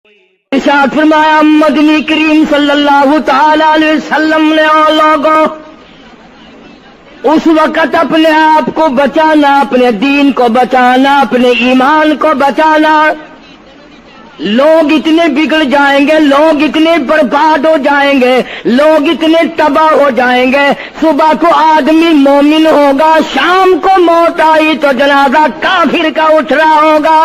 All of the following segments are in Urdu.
ارشاد فرمایا مدنی کریم صلی اللہ تعالی علیہ وسلم نے اور لوگوں اس وقت اپنے آپ کو بچانا، اپنے دین کو بچانا، اپنے ایمان کو بچانا. لوگ اتنے بگڑ جائیں گے، لوگ اتنے برباد ہو جائیں گے، لوگ اتنے تباہ ہو جائیں گے. صبح کو آدمی مومن ہوگا، شام کو موت آئی تو جنازہ کافر کا اٹھ رہا ہوگا.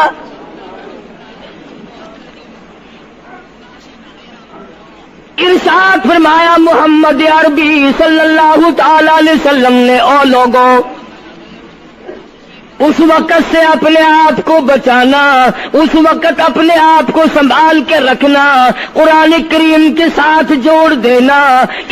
ارشاد فرمایا محمد عربی صلی اللہ تعالی علیہ وسلم نے او لوگوں اس وقت سے اپنے آپ کو بچانا، اس وقت اپنے آپ کو سنبھال کے رکھنا، قرآن کریم کے ساتھ جوڑ دینا،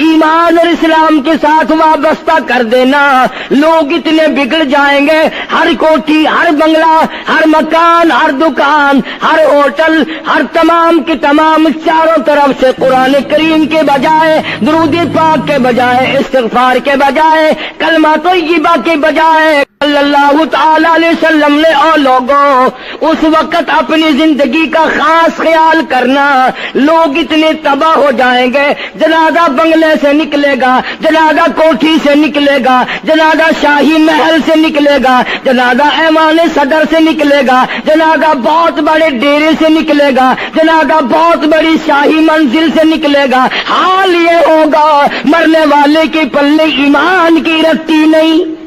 ایمان اور اسلام کے ساتھ وابستہ کر دینا. لوگ اتنے بگڑ جائیں گے، ہر کوٹھی، ہر بنگلہ، ہر مکان، ہر دکان، ہر ہوٹل، ہر تمام کے تمام چاروں طرف سے قرآن کریم کے بجائے، درود پاک کے بجائے، استغفار کے بجائے، کلمہ طیبہ کے بجائے صلی اللہ تعالی علیہ وسلم نے اور لوگوں اس وقت اپنی زندگی کا خاص خیال کرنا. لوگ اتنے تباہ ہو جائیں گے، جنازہ بنگلے سے نکلے گا، جنازہ کوٹھی سے نکلے گا، جنازہ شاہی محل سے نکلے گا، جنازہ ایوان صدر سے نکلے گا، جنازہ بہت بڑے ڈیرے سے نکلے گا، جنازہ بہت بڑی شاہی منزل سے نکلے گا. حال یہ ہوگا مرنے والے کے پلے ایمان کی رتی نہیں.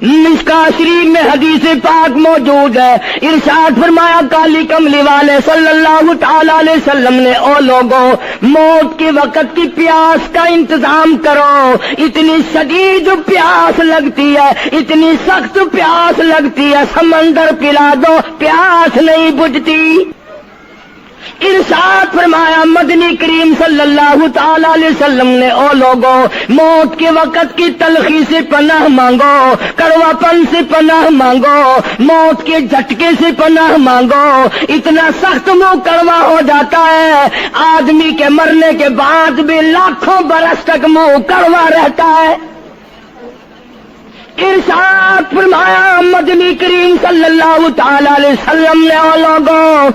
مشکاہ شریف میں حدیث پاک موجود ہے. ارشاد فرمایا کالی کملی والے صلی اللہ تعالی علیہ وسلم نے او لوگوں موت کے وقت کی پیاس کا انتظام کرو. اتنی شدید پیاس لگتی ہے، اتنی سخت پیاس لگتی ہے، سمندر پلا دو پیاس نہیں بجھتی. ارشاد فرمایا مدنی کریم صلی اللہ تعالی علیہ وسلم نے او لوگوں موت کے وقت کی تلخی سے پناہ مانگو، کڑوا پن سے پناہ مانگو، موت کے جھٹکے سے پناہ مانگو. اتنا سخت منہ کڑوا ہو جاتا ہے، آدمی کے مرنے کے بعد بھی لاکھوں برس تک منہ کڑوا رہتا ہے. ارشاد فرمایا مدنی کریم صلی اللہ تعالی علیہ وسلم نے او لوگوں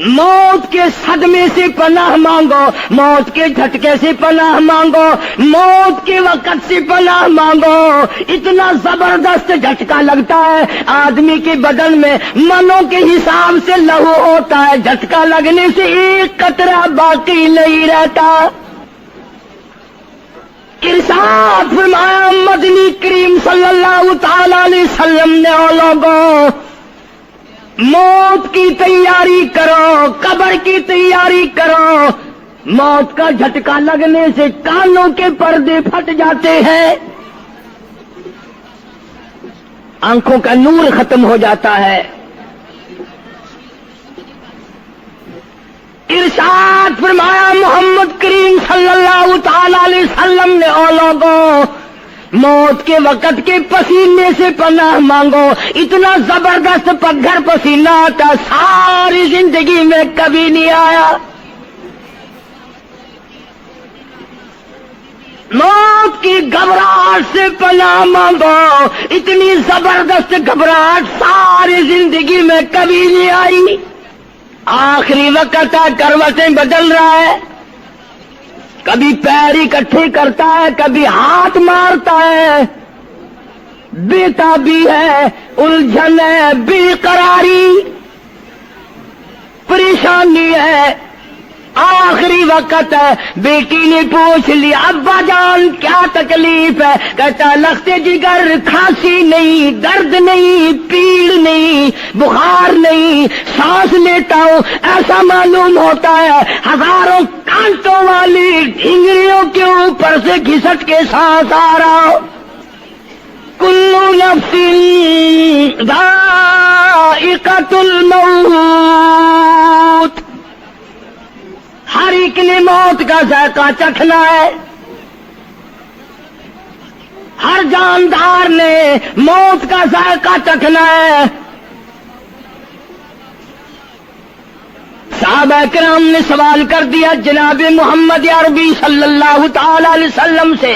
موت کے صدمے سے پناہ مانگو، موت کے جھٹکے سے پناہ مانگو، موت کے وقت سے پناہ مانگو. اتنا زبردست جھٹکا لگتا ہے، آدمی کے بدن میں منوں کے حساب سے لہو ہوتا ہے، جھٹکا لگنے سے ایک قطرہ باقی نہیں رہتا. ارشاد فرمایا مدنی کریم صلی اللہ تعالی علیہ وسلم نے او لوگوں موت کی تیاری کرو، قبر کی تیاری کرو. موت کا جھٹکا لگنے سے کانوں کے پردے پھٹ جاتے ہیں، آنکھوں کا نور ختم ہو جاتا ہے. ارشاد فرمایا محمد کریم صلی اللہ تعالی علیہ وسلم نے او لوگوں موت کے وقت کے پسینے سے پناہ مانگو. اتنا زبردست پگھر پسینہ آتا ساری زندگی میں کبھی نہیں آیا. موت کی گھبراہٹ سے پناہ مانگو. اتنی زبردست گھبراہٹ ساری زندگی میں کبھی نہیں آئی. آخری وقت کروٹیں بدل رہا ہے، کبھی پیر اکٹھے کرتا ہے، کبھی ہاتھ مارتا ہے. بیٹا بھی ہے، الجھن ہے، بے قراری، پریشانی ہے. آخری وقت ہے، بیٹی نے پوچھ لیا ابا جان کیا تکلیف ہے؟ کہتا لخت جگر، کھانسی نہیں، درد نہیں، پیڑ نہیں، بخار نہیں، سانس لیتا ہوں ایسا معلوم ہوتا ہے ہزاروں کانٹوں والی ڈھنگریوں کے اوپر سے گھسٹ کے سانس آ رہا. کلو نفس ذائقۃ الموت، ہر ایک نے موت کا ذائقہ چکھنا ہے، ہر جاندار نے موت کا ذائقہ چکھنا ہے. صحابہ کرام نے سوال کر دیا جناب محمد عربی صلی اللہ تعالی علیہ وسلم سے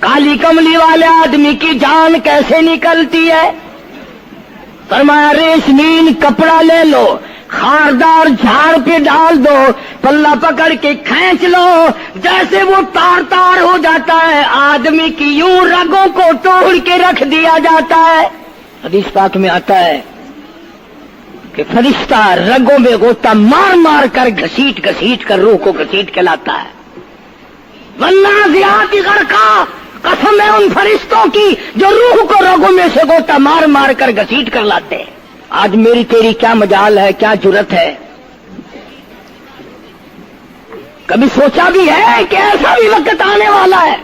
کالی کملی والے آدمی کی جان کیسے نکلتی ہے؟ فرمایا ریشمین کپڑا لے لو، خاردار جھاڑ پہ ڈال دو، پلہ پکڑ کے کھینچ لو، جیسے وہ تار تار ہو جاتا ہے، آدمی کی یوں رگوں کو توڑ کے رکھ دیا جاتا ہے۔ حدیث پاک میں آتا ہے کہ فرشتہ رگوں میں غوطہ مار مار کر گھسیٹ گھسیٹ کر روح کو گھسیٹ کے لاتا ہے۔ والنازعات غرقا، قسم ہے ان فرشتوں کی جو روح کو رگوں میں سے غوطہ مار مار کر گھسیٹ کر لاتے ہیں۔ آج میری تیری کیا مجال ہے، کیا جرت ہے؟ کبھی سوچا بھی ہے کہ ایسا بھی وقت آنے والا ہے،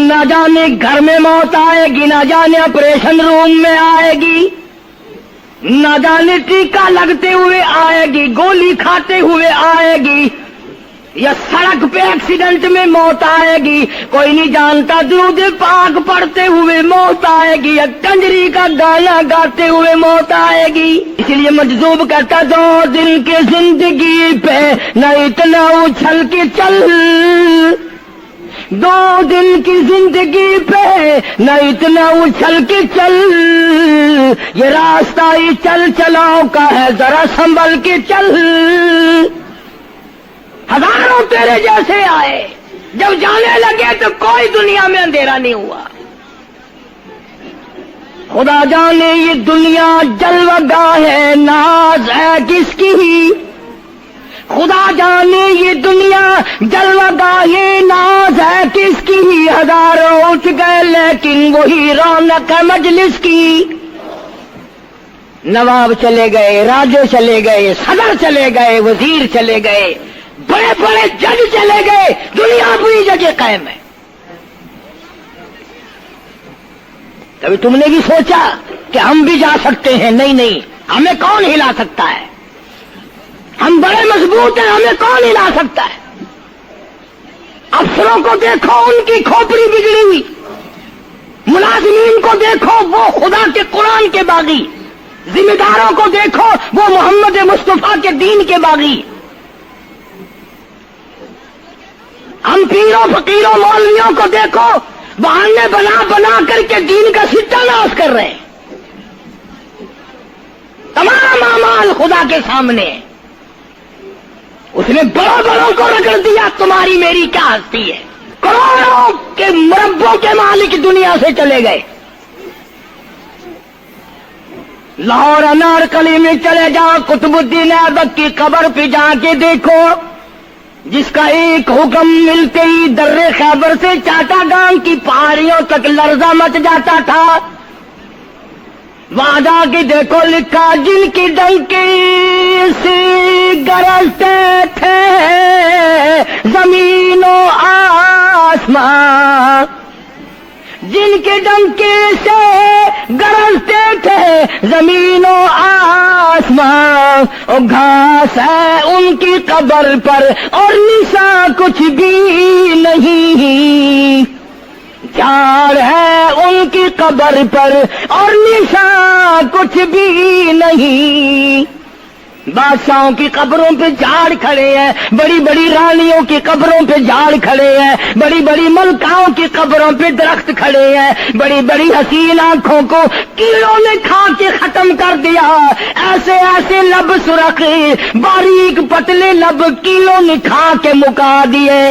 نہ جانے گھر میں موت آئے گی، نہ جانے آپریشن روم میں آئے گی، نہ جانے ٹیکہ لگتے ہوئے آئے گی، گولی کھاتے ہوئے آئے گی، یا سڑک پہ ایکسیڈنٹ میں موت آئے گی، کوئی نہیں جانتا، درود پاک پڑھتے ہوئے موت آئے گی، یا کنجری کا گانا گاتے ہوئے موت آئے گی۔ اس لیے مجذوب کرتا 2 دن کی زندگی پہ نہ اتنا اچھل کے چل، 2 دن کی زندگی پہ نہ اتنا اچھل کے چل، یہ راستہ ہی چل چلاؤ کا ہے، ذرا سنبھل کے چل۔ ہزاروں تیرے جیسے آئے، جب جانے لگے تو کوئی دنیا میں اندھیرا نہیں ہوا۔ خدا جانے یہ دنیا جلوہ گاہ ہے، ناز ہے کس کی؟ خدا جانے یہ دنیا جلوہ گاہ ہے، ناز ہے کس کی؟ ہزاروں اٹھ گئے لیکن وہی رونق ہے مجلس کی۔ نواب چلے گئے، راجے چلے گئے، صدر چلے گئے، وزیر چلے گئے، بڑے بڑے جج چلے گئے، دنیا پوری جگہ قائم ہے۔ کبھی تم نے بھی سوچا کہ ہم بھی جا سکتے ہیں؟ نہیں نہیں، ہمیں کون ہلا سکتا ہے؟ ہم بڑے مضبوط ہیں، ہمیں کون ہلا سکتا ہے؟ افسروں کو دیکھو، ان کی کھوپڑی بگڑی ہوئی، ملازمین کو دیکھو، وہ خدا کے قرآن کے باغی، ذمہ داروں کو دیکھو، وہ محمد مصطفیٰ کے دین کے باغی۔ ہم پیروں فقیروں مولویوں کو دیکھو، بہانے بنا بنا کر کے دین کا ستہ ناش کر رہے ہیں۔ تمام اعمال خدا کے سامنے، اس نے بڑوں بڑوں کو رگڑ دیا، تمہاری میری کیا ہستی ہے؟ کروڑوں کے مربوں کے مالک دنیا سے چلے گئے۔ لاہور انارکلی میں چلے جاؤ، قطب الدین ایبک کی قبر پہ جا کے دیکھو، جس کا ایک حکم ملتے ہی در خیبر سے چاٹا گام کی پہاڑیوں تک لرزہ مچ جاتا تھا۔ وہاں جا کے دیکھو لکھا، جن کی ڈنکی سے گرجتے تھے زمین و آسمان، جن کے ڈنکے سے گرجتے تھے زمین و آسمان، اور گھاس ہے ان کی قبر پر اور نشان کچھ بھی نہیں، جھاڑ ہے ان کی قبر پر اور نشان کچھ بھی نہیں۔ بادشاہوں کی قبروں پہ جھاڑ کھڑے ہیں، بڑی بڑی رانیوں کی قبروں پہ جھاڑ کھڑے ہیں، بڑی بڑی ملکاؤں کی قبروں پہ درخت کھڑے ہیں، بڑی بڑی حسین آنکھوں کو کیڑوں نے کھا کے ختم کر دیا، ایسے ایسے لب سرخ باریک پتلے لب کیڑوں نے کھا کے مکا دیے۔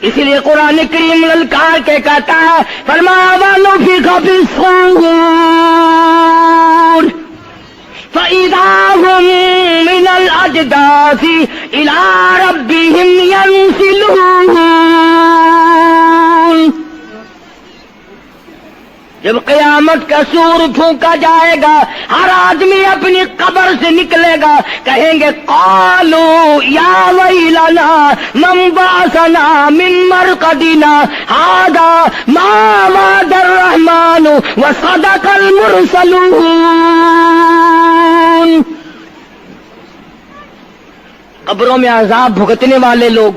اسی لیے قرآن کریم للکار کے کہتا ہے، فرمایا وَنُفِخَ فِي الصُّورِ فَإِذَا هُم مِّنَ الْأَجْدَاثِ إِلَىٰ رَبِّهِمْ يَنسِلُونَ۔ جب قیامت کا سور پھونکا جائے گا، ہر آدمی اپنی قبر سے نکلے گا، کہیں گے قالوا یا ویلنا من بعثنا من مرقدنا هذا ما وعد الرحمن وصدق المرسلون۔ قبروں میں عذاب بھگتنے والے لوگ،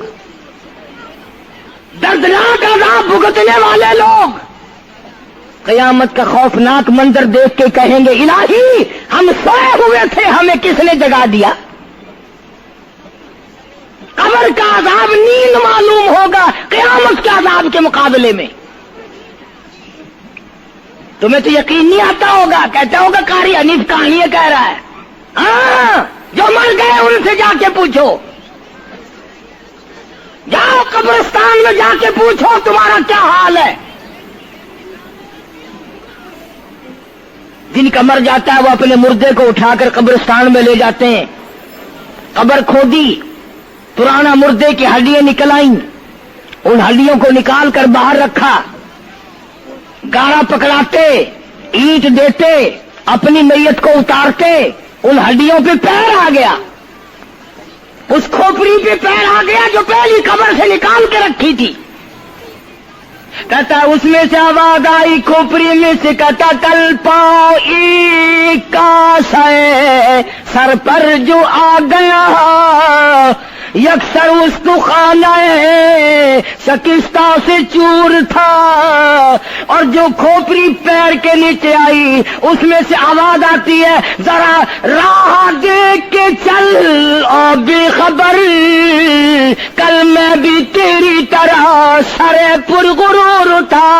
دردناک عذاب بھگتنے والے لوگ قیامت کا خوفناک منظر دیکھ کے کہیں گے الہی ہم سوئے ہوئے تھے، ہمیں کس نے جگا دیا؟ قبر کا عذاب نیند معلوم ہوگا قیامت کے عذاب کے مقابلے میں۔ تمہیں تو یقین نہیں آتا ہوگا، کہتا ہوگا قاری حنیف کہانیاں کہہ رہا ہے. ہاں جو مر گئے ان سے جا کے پوچھو، جاؤ قبرستان میں جا کے پوچھو تمہارا کیا حال ہے. جن کا مر جاتا ہے وہ اپنے مردے کو اٹھا کر قبرستان میں لے جاتے ہیں. قبر کھودی، پرانا مردے کی ہڈیاں نکل آئیں، ان ہڈیوں کو نکال کر باہر رکھا، گاڑا پکڑاتے، اینٹ دیتے، اپنی میت کو اتارتے، ان ہڈیوں پہ پیر آ گیا، اس کھوپڑی پہ پیر آ گیا جو پہلی قبر سے نکال کے رکھی تھی. کہتا اس میں سے آواز آئی کھوپڑی میں سے، کہتا کل پاؤں ایک کا سر پر جو آ گیا، یکسر اس کو خانہ شکستہ سے چور تھا. اور جو کھوپڑی پیر کے نیچے آئی اس میں سے آواز آتی ہے ذرا راہ دیکھ کے چل اور بے خبر، کل میں بھی تیری طرح سرے پر غرور تھا.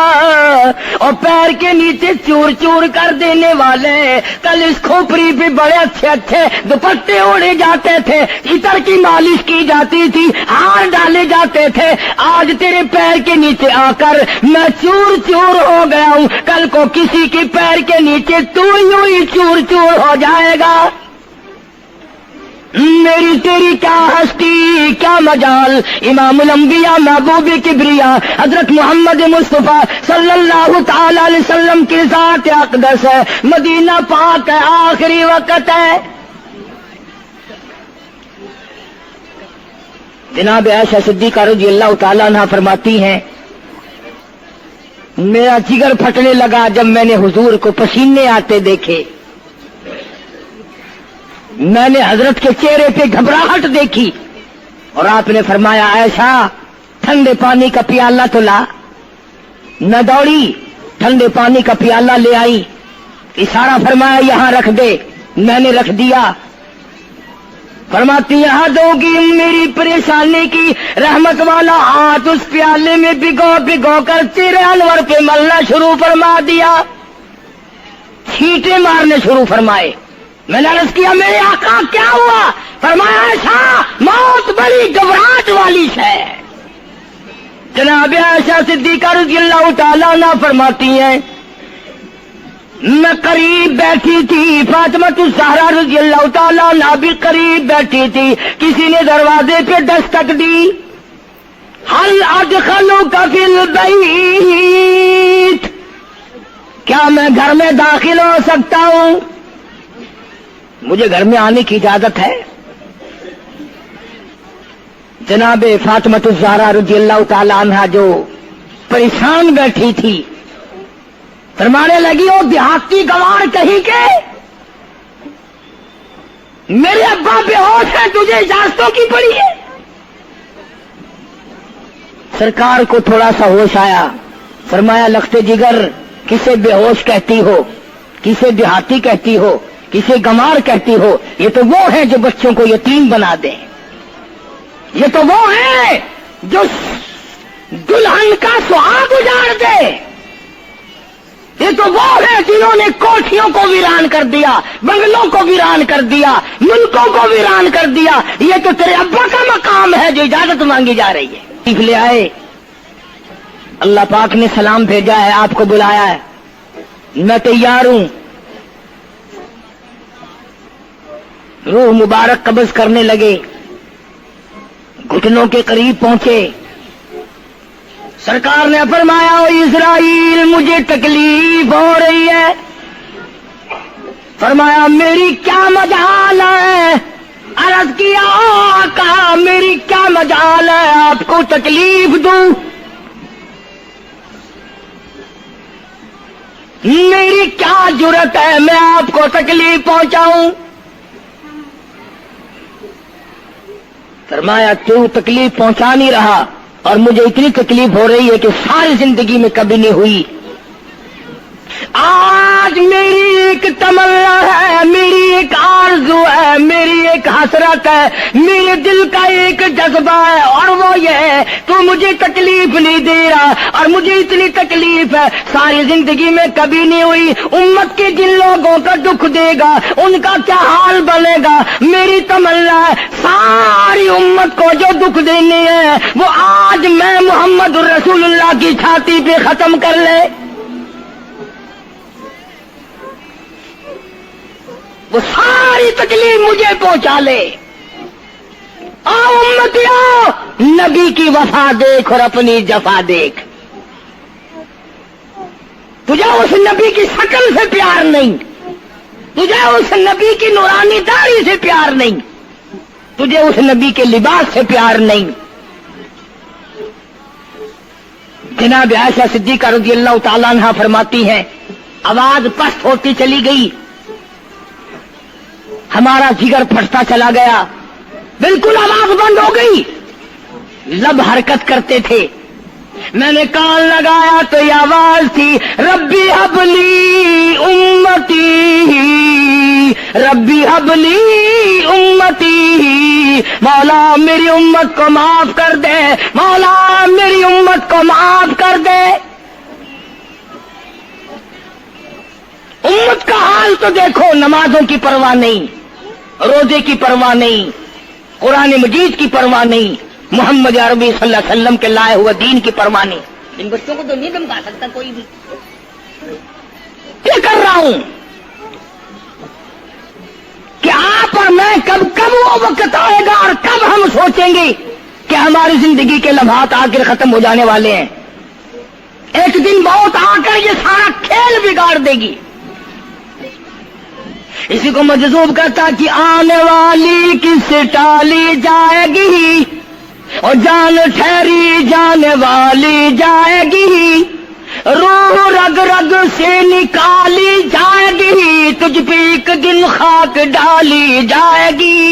اور پیر کے نیچے چور چور کر دینے والے، کل اس کھوپڑی پہ بڑے اچھے اچھے دوپٹے اوڑے جاتے تھے، عطر کی مالش کی جاتی تھی، ہار ڈالے جاتے تھے، آج تیرے پیر کے نیچے آ کر میں چور چور ہو گیا ہوں، کل کو کسی کے پیر کے نیچے تو یوں ہی چور چور ہو جائے گا. میری تیری کیا ہستی کیا مجال. امام الانبیاء محبوب کبریا حضرت محمد مصطفیٰ صلی اللہ تعالی علیہ وسلم کی ذات اقدس ہے، مدینہ پاک ہے، آخری وقت ہے. جناب عائشہ صدیقہ رضی اللہ تعالیٰ عنہ فرماتی ہیں میرا جگر پھٹنے لگا جب میں نے حضور کو پسینے آتے دیکھے. میں نے حضرت کے چہرے پہ گھبراہٹ دیکھی اور آپ نے فرمایا عائشہ ٹھنڈے پانی کا پیالہ تو لا. نہ دوڑی، ٹھنڈے پانی کا پیالہ لے آئی، اشارہ فرمایا یہاں رکھ دے. میں نے رکھ دیا. فرماتی یہاں دو گی میری پریشانی کی رحمت والا ہاتھ اس پیالے میں بھگو بھگو کر تیرے انور پہ ملنا شروع فرما دیا، چھینٹے مارنے شروع فرمائے. میں نے عرض کیا میرے آقا کیا ہوا؟ فرمایا عائشہ موت بڑی گھبراہٹ والی ہے. جناب عائشہ صدیقہ رضی اللہ تعالیٰ عنہ فرماتی ہیں میں قریب بیٹھی تھی، فاطمہ الزہرا رضی اللہ تعالیٰ عنہ بھی قریب بیٹھی تھی. کسی نے دروازے پہ دستک دی، حل ادخلوک فی البیت، کیا میں گھر میں داخل ہو سکتا ہوں؟ مجھے گھر میں آنے کی اجازت ہے؟ جناب فاطمہ الزہرا رضی اللہ تعالیٰ عنہ جو پریشان بیٹھی تھی فرمانے لگی وہ دیہاتی گوار کہیں کے میرے ابا بے ہوش ہے، تجھے اجازتوں کی پڑی ہے. سرکار کو تھوڑا سا ہوش آیا، فرمایا لخت جگر کسے بے ہوش کہتی ہو، کسے دیہاتی کہتی ہو، کسے گمار کہتی ہو؟ یہ تو وہ ہیں جو بچوں کو یتیم بنا دیں، یہ تو وہ ہیں جو دلہن کا سہاگ اجاڑ دے، یہ تو وہ ہیں جنہوں نے کوٹھیوں کو ویران کر دیا، بنگلوں کو ویران کر دیا، ملکوں کو ویران کر دیا. یہ تو تیرے ابا کا مقام ہے جو اجازت مانگی جا رہی ہے. لے آئے، اللہ پاک نے سلام بھیجا ہے، آپ کو بلایا ہے، میں تیار ہوں. روح مبارک قبض کرنے لگے، گھٹنوں کے قریب پہنچے. سرکار نے فرمایا او اسرائیل مجھے تکلیف ہو رہی ہے. فرمایا میری کیا مجال ہے؟ عرض کیا آقا میری کیا مجال ہے آپ کو تکلیف دوں؟ میری کیا جرت ہے میں آپ کو تکلیف پہنچاؤں؟ فرمایا تو تکلیف پہنچا نہیں رہا اور مجھے اتنی تکلیف ہو رہی ہے کہ ساری زندگی میں کبھی نہیں ہوئی. آج میری ایک تمنا ہے، میری ایک آرزو آرزو ہے، میری ایک حسرت ہے، میرے دل کا ایک جذبہ ہے، اور وہ یہ ہے تو مجھے تکلیف نہیں دے رہا، اور مجھے اتنی تکلیف ہے ساری زندگی میں کبھی نہیں ہوئی۔ امت کے جن لوگوں کا دکھ دے گا ان کا کیا حال بنے گا؟ میری تمنا ہے ساری امت کو جو دکھ دینے ہیں وہ آج میں محمد رسول اللہ کی چھاتی پہ ختم کر لے، وہ ساری تکلیف مجھے پہنچا لے۔ آؤ امتیوں، نبی کی وفا دیکھ اور اپنی جفا دیکھ۔ تجھے اس نبی کی شکل سے پیار نہیں، تجھے اس نبی کی نورانی داڑھی سے پیار نہیں، تجھے اس نبی کے لباس سے پیار نہیں۔ جناب عائشہ صدیقہ رضی اللہ تعالیٰ عنہا فرماتی ہیں آواز پست ہوتی چلی گئی، ہمارا جگر پھٹتا چلا گیا، بالکل آواز بند ہو گئی، لب حرکت کرتے تھے۔ میں نے کان لگایا تو یہ آواز تھی، ربی حبلی امتی، ربی حبلی امتی، مولا میری امت کو معاف کر دے، مولا میری امت کو معاف کر دے۔ امت کا حال تو دیکھو، نمازوں کی پرواہ نہیں، روزے کی پرواہ نہیں، قرآن مجید کی پرواہ نہیں، محمد عربی صلی اللہ علیہ وسلم کے لائے ہوئے دین کی پرواہ نہیں۔ ان بچوں کو تو نہیں دمکا سکتا کوئی بھی۔ کیا کر رہا ہوں کہ آپ اور میں کب وہ وقت آئے گا اور کب ہم سوچیں گے کہ ہماری زندگی کے لمحات آ کر ختم ہو جانے والے ہیں۔ ایک دن بہت آ کر یہ سارا کھیل بگاڑ دے گی۔ اسی کو مجذوب کرتا کہ آنے والی کس ٹالی جائے گی، اور جان ٹھہری جانے والی جائے گی، روح رگ رگ سے نکالی جائے گی، تجھ پہ ایک دن خاک ڈالی جائے گی،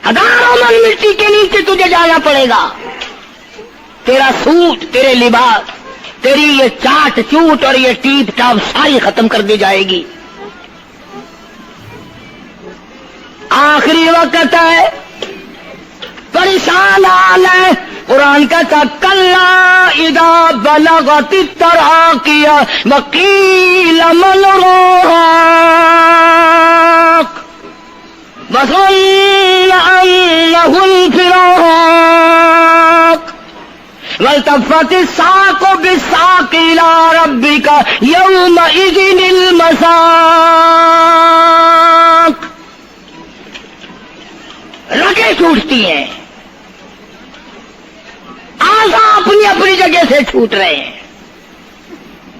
ہزاروں من مٹی کے نیچے تجھے جانا پڑے گا۔ تیرا سوٹ، تیرے لباس، تیری یہ چاٹ چوٹ اور یہ ٹیپ ٹاپ ساری ختم کر دی جائے گی۔ آخری وقت ہے، پریشان حال ہے۔ قرآن کہتا کلا اذا بلغت التراقی وقیل من راق وظن انه الفراق والتفت الساق بالساق الى ربك يومئذ المساق۔ رگیں ٹوٹتی ہیں، آزا اپنی اپنی جگہ سے چھوٹ رہے ہیں،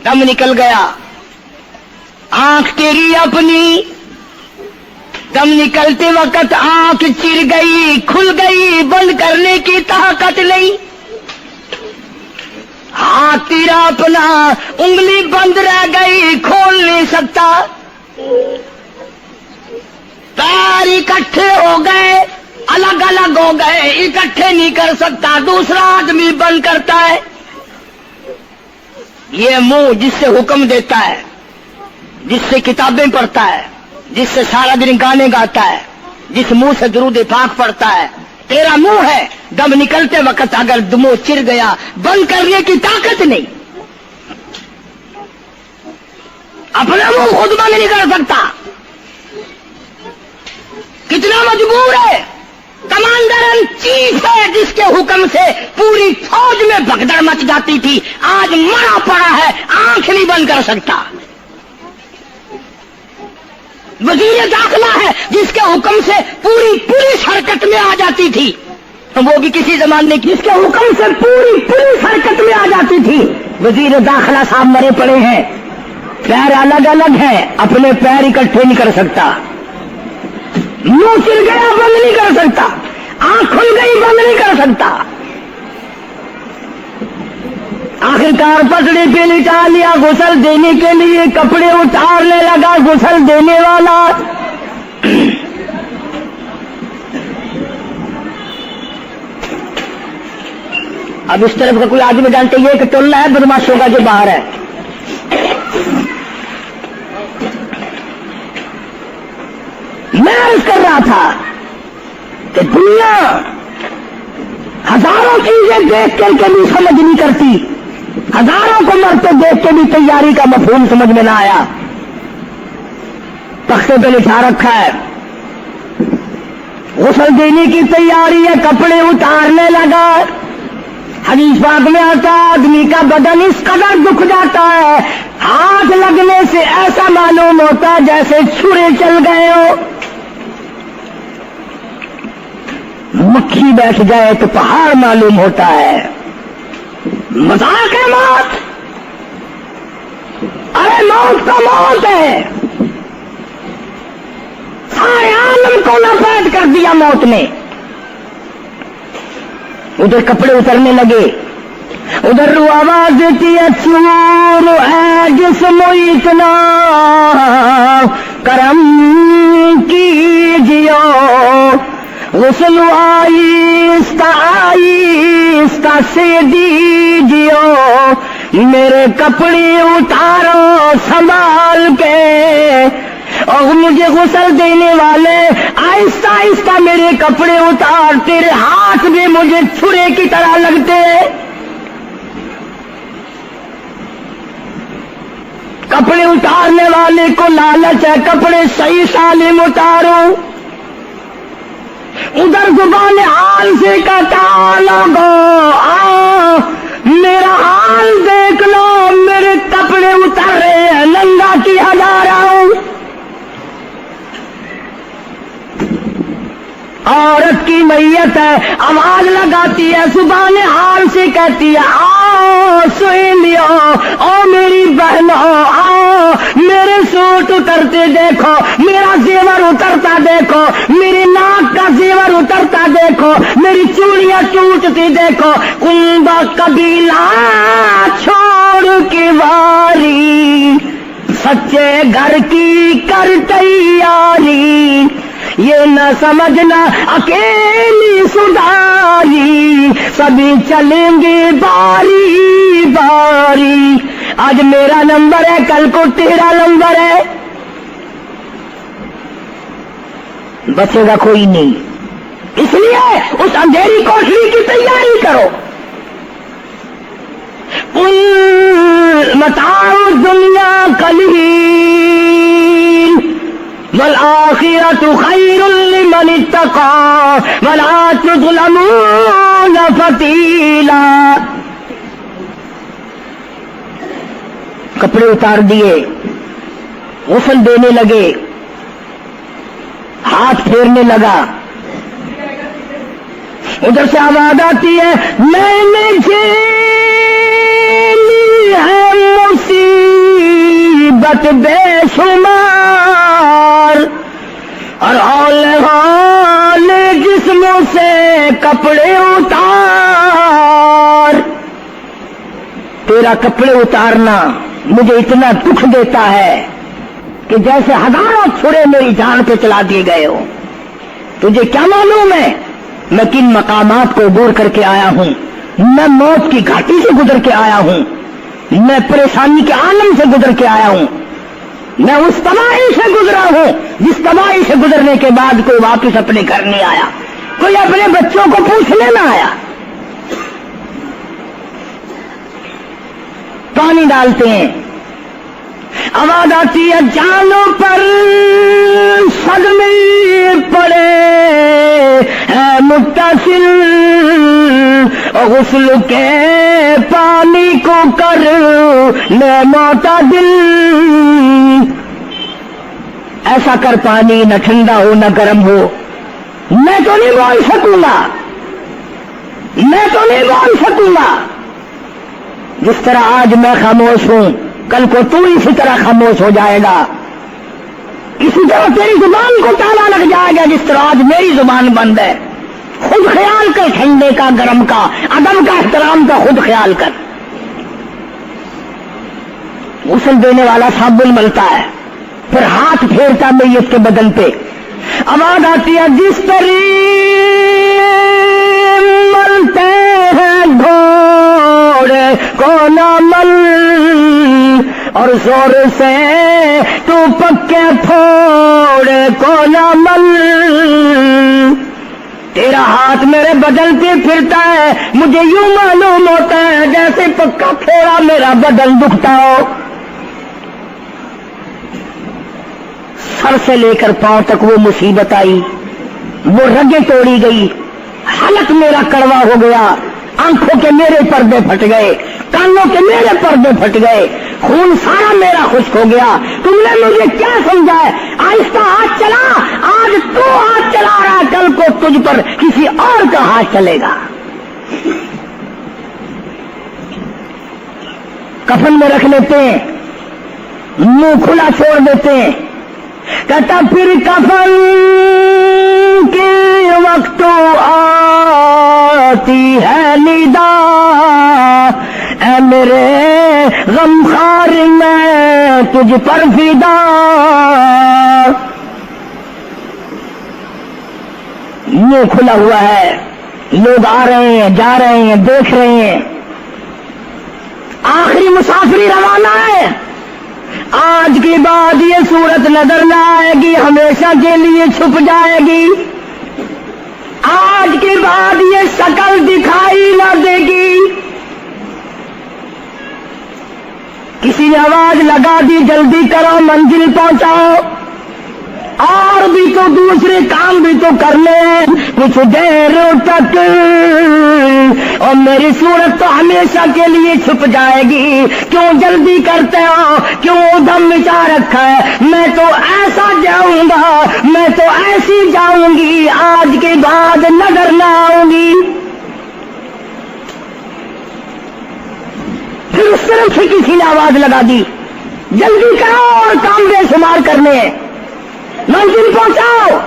دم نکل گیا، آنکھ تیری اپنی، دم نکلتے وقت آنکھ چر گئی، کھل گئی، بند کرنے کی طاقت نہیں، ہاتھ تیرا اپنا انگلی بند رہ گئی، کھول نہیں سکتا، پیر اکٹھے ہو گئے، الگ الگ ہو گئے، اکٹھے نہیں کر سکتا، دوسرا آدمی بند کرتا ہے۔ یہ منہ جس سے حکم دیتا ہے، جس سے کتابیں پڑھتا ہے، جس سے سارا دن گانے گاتا ہے، جس منہ سے درود پاک پڑھتا ہے، تیرا منہ ہے، دم نکلتے وقت اگر منہ چر گیا، بند کرنے کی طاقت نہیں، اپنا منہ خود بند نہیں کر سکتا، کتنا مجبور ہے۔ کمانڈر ان چیف ہے جس کے حکم سے پوری فوج میں بھگدڑ مچ جاتی تھی، آج مرا پڑا ہے، آنکھ نہیں بند کر سکتا۔ وزیر داخلہ ہے جس کے حکم سے پوری پولیس حرکت میں آ جاتی تھی، وہ بھی کسی زمانے کی، جس کے حکم سے پوری پولیس حرکت میں آ جاتی تھی، وزیر داخلہ صاحب مرے پڑے ہیں، پیر الگ الگ ہیں، اپنے پیر اکٹھے نہیں کر سکتا، منہ چل گیا بند نہیں کر سکتا، آنکھ کھل گئی بند نہیں کر سکتا، آخرکار پسڑی پہ لٹا لیا، غسل دینے کے لیے کپڑے اتارنے لگا غسل دینے والا، اب اس طرف کا کوئی آدمی جانتے یہ کہ ٹولنا ہے بدماشوں کا جو باہر ہے، عرض کر رہا تھا کہ دنیا ہزاروں چیزیں دیکھ کر کے بھی سمجھ نہیں کرتی، ہزاروں کو مرتے دیکھ کے بھی تیاری کا مفہوم سمجھ میں نہ آیا. تختے پہ لکھا رکھا ہے غسل دینے کی تیاری ہے، کپڑے اتارنے لگا. حدیث پاک میں آتا ہے آدمی کا بدن اس قدر دکھ جاتا ہے، ہاتھ لگنے سے ایسا معلوم ہوتا ہے جیسے چھرے چل گئے ہو. مکھی بیٹھ جائے تو پہاڑ معلوم ہوتا ہے. مذاق ہے موت، ارے موت تو موت ہے. سارے عالم کو لپیٹ کر دیا موت نے. ادھر کپڑے اترنے لگے، ادھر رو آواز دیتی ہے چور ہے جسم اتنا کرم کیجیو، غسل آہستہ آہستہ سے دیجیو، میرے کپڑے اتارو سنبھال کے. اور مجھے غسل دینے والے آہستہ آہستہ میرے کپڑے اتار، تیرے ہاتھ بھی مجھے چھرے کی طرح لگتے. کپڑے اتارنے والے کو لالچ ہے کپڑے صحیح سالم اتارو. ادھر زبان حال سے کہتا لوگو میرا حال دیکھ لو، میرے کپڑے اتر رہے ہیں، ننگا کیا جا رہا ہوں. عورت کی میت ہے، آواز لگاتی ہے، زبان حال سے کہتی ہے آؤ سہیلیو، او میری بہنوں آؤ، میرے سوٹ اترتے دیکھو، میرا زیور اترتا دیکھو، میری ناک کا زیور اترتا دیکھو، میری چوڑیاں ٹوٹتی دیکھو. کنبا قبیلہ چھوڑ کے واری، سچے گھر کی کر تیاری، یہ نہ سمجھنا اکیلی سداری، سبھی چلیں گے باری باری. آج میرا نمبر ہے، کل کو تیرا نمبر ہے، بچے گا کوئی نہیں. اس لیے اس اندھیری کوٹری کی تیاری کرو. متاع الدنیا قلیل والآخرۃ خیر لمن اتقى ولا تظلمون فتیلا. کپڑے اتار دیے، غسل دینے لگے، ہاتھ پھیرنے لگا. ادھر سے آواز آتی ہے میں نے جھیلی ہے مصیبت بے شمار، اور ہول جسموں سے کپڑے اتار. تیرا کپڑے اتارنا مجھے اتنا دکھ دیتا ہے کہ جیسے ہزاروں چھڑے میری جان پہ چلا دیے گئے ہو. تجھے کیا معلوم ہے میں کن مقامات کو عبور کر کے آیا ہوں، میں موت کی گھاٹی سے گزر کے آیا ہوں، میں پریشانی کے عالم سے گزر کے آیا ہوں، میں اس تباہی سے گزرا ہوں جس تباہی سے گزرنے کے بعد کوئی واپس اپنے گھر نہیں آیا، کوئی اپنے بچوں کو پوچھنے نہ آیا. پانی ڈالتے ہیں، آواز آتی ہے جانوں پر صدمے پڑے ہے متصل، غسل کے پانی کو کر لے معتدل. ایسا کر پانی نہ ٹھنڈا ہو نہ گرم ہو. میں تو نہیں بول سکوں گا، میں تو نہیں بول سکوں گا. جس طرح آج میں خاموش ہوں کل کو تو اسی طرح خاموش ہو جائے گا. اسی طرح تیری زبان کو تالا لگ جائے گا جس طرح آج میری زبان بند ہے. خود خیال کر، ٹھنڈے کا گرم کا ادب کا احترام کا خود خیال کر. غسل دینے والا صابن ملتا ہے، پھر ہاتھ پھیرتا میت کے بدن پہ. آواز آتی ہے جس طرح ملتے ہیں گھوڑے کو نہ مل، اور زور سے تو پکے پھوڑ جوڑے کو نہ مل، تیرا ہاتھ میرے بدن پہ پھرتا ہے، مجھے یوں معلوم ہوتا ہے جیسے پکا پھوڑا میرا بدن دکھتا ہو۔ سر سے لے کر پاؤں تک وہ مصیبت آئی، وہ رگیں توڑی گئی، حلق میرا کڑوا ہو گیا، آنکھوں کے میرے پردے پھٹ گئے، کانوں کے میرے پردے پھٹ گئے، خون سارا میرا خشک ہو گیا۔ تم نے مجھے کیا سمجھا ہے؟ آہستہ ہاتھ چلا، آج تو ہاتھ چلا رہا، کل کو تجھ پر کسی اور کا ہاتھ چلے گا۔ کفن میں رکھ لیتے ہیں، منہ کھلا چھوڑ دیتے ہیں، کہتا پھر کفن کے وقت آتی ہے ندا، اے میرے غمخوار میں تجھ پر فدا۔ منہ کھلا ہوا ہے، لوگ آ رہے ہیں، جا رہے ہیں، دیکھ رہے ہیں، آخری مسافری روانہ ہے۔ آج کے بعد یہ صورت نظر نہ آئے گی، ہمیشہ کے لیے چھپ جائے گی۔ آج کے بعد یہ شکل دکھائی نہ دے گی۔ کسی نے آواز لگا دی، جلدی کرو، منزل پہنچاؤ، اور بھی تو دوسرے کام بھی تو کرنے ہیں، کچھ دیر تک اور میری صورت تو ہمیشہ کے لیے چھپ جائے گی۔ کیوں جلدی کرتے ہو؟ کیوں دم مچا رکھا ہے؟ میں تو ایسا جاؤں گا، میں تو ایسی جاؤں گی، آج کے بعد نظر نہ آؤں گی۔ پھر اس طرف سے کسی نے آواز لگا دی، جلدی کرو اور کام بے شمار کرنے ہیں، منزل پہنچاؤ،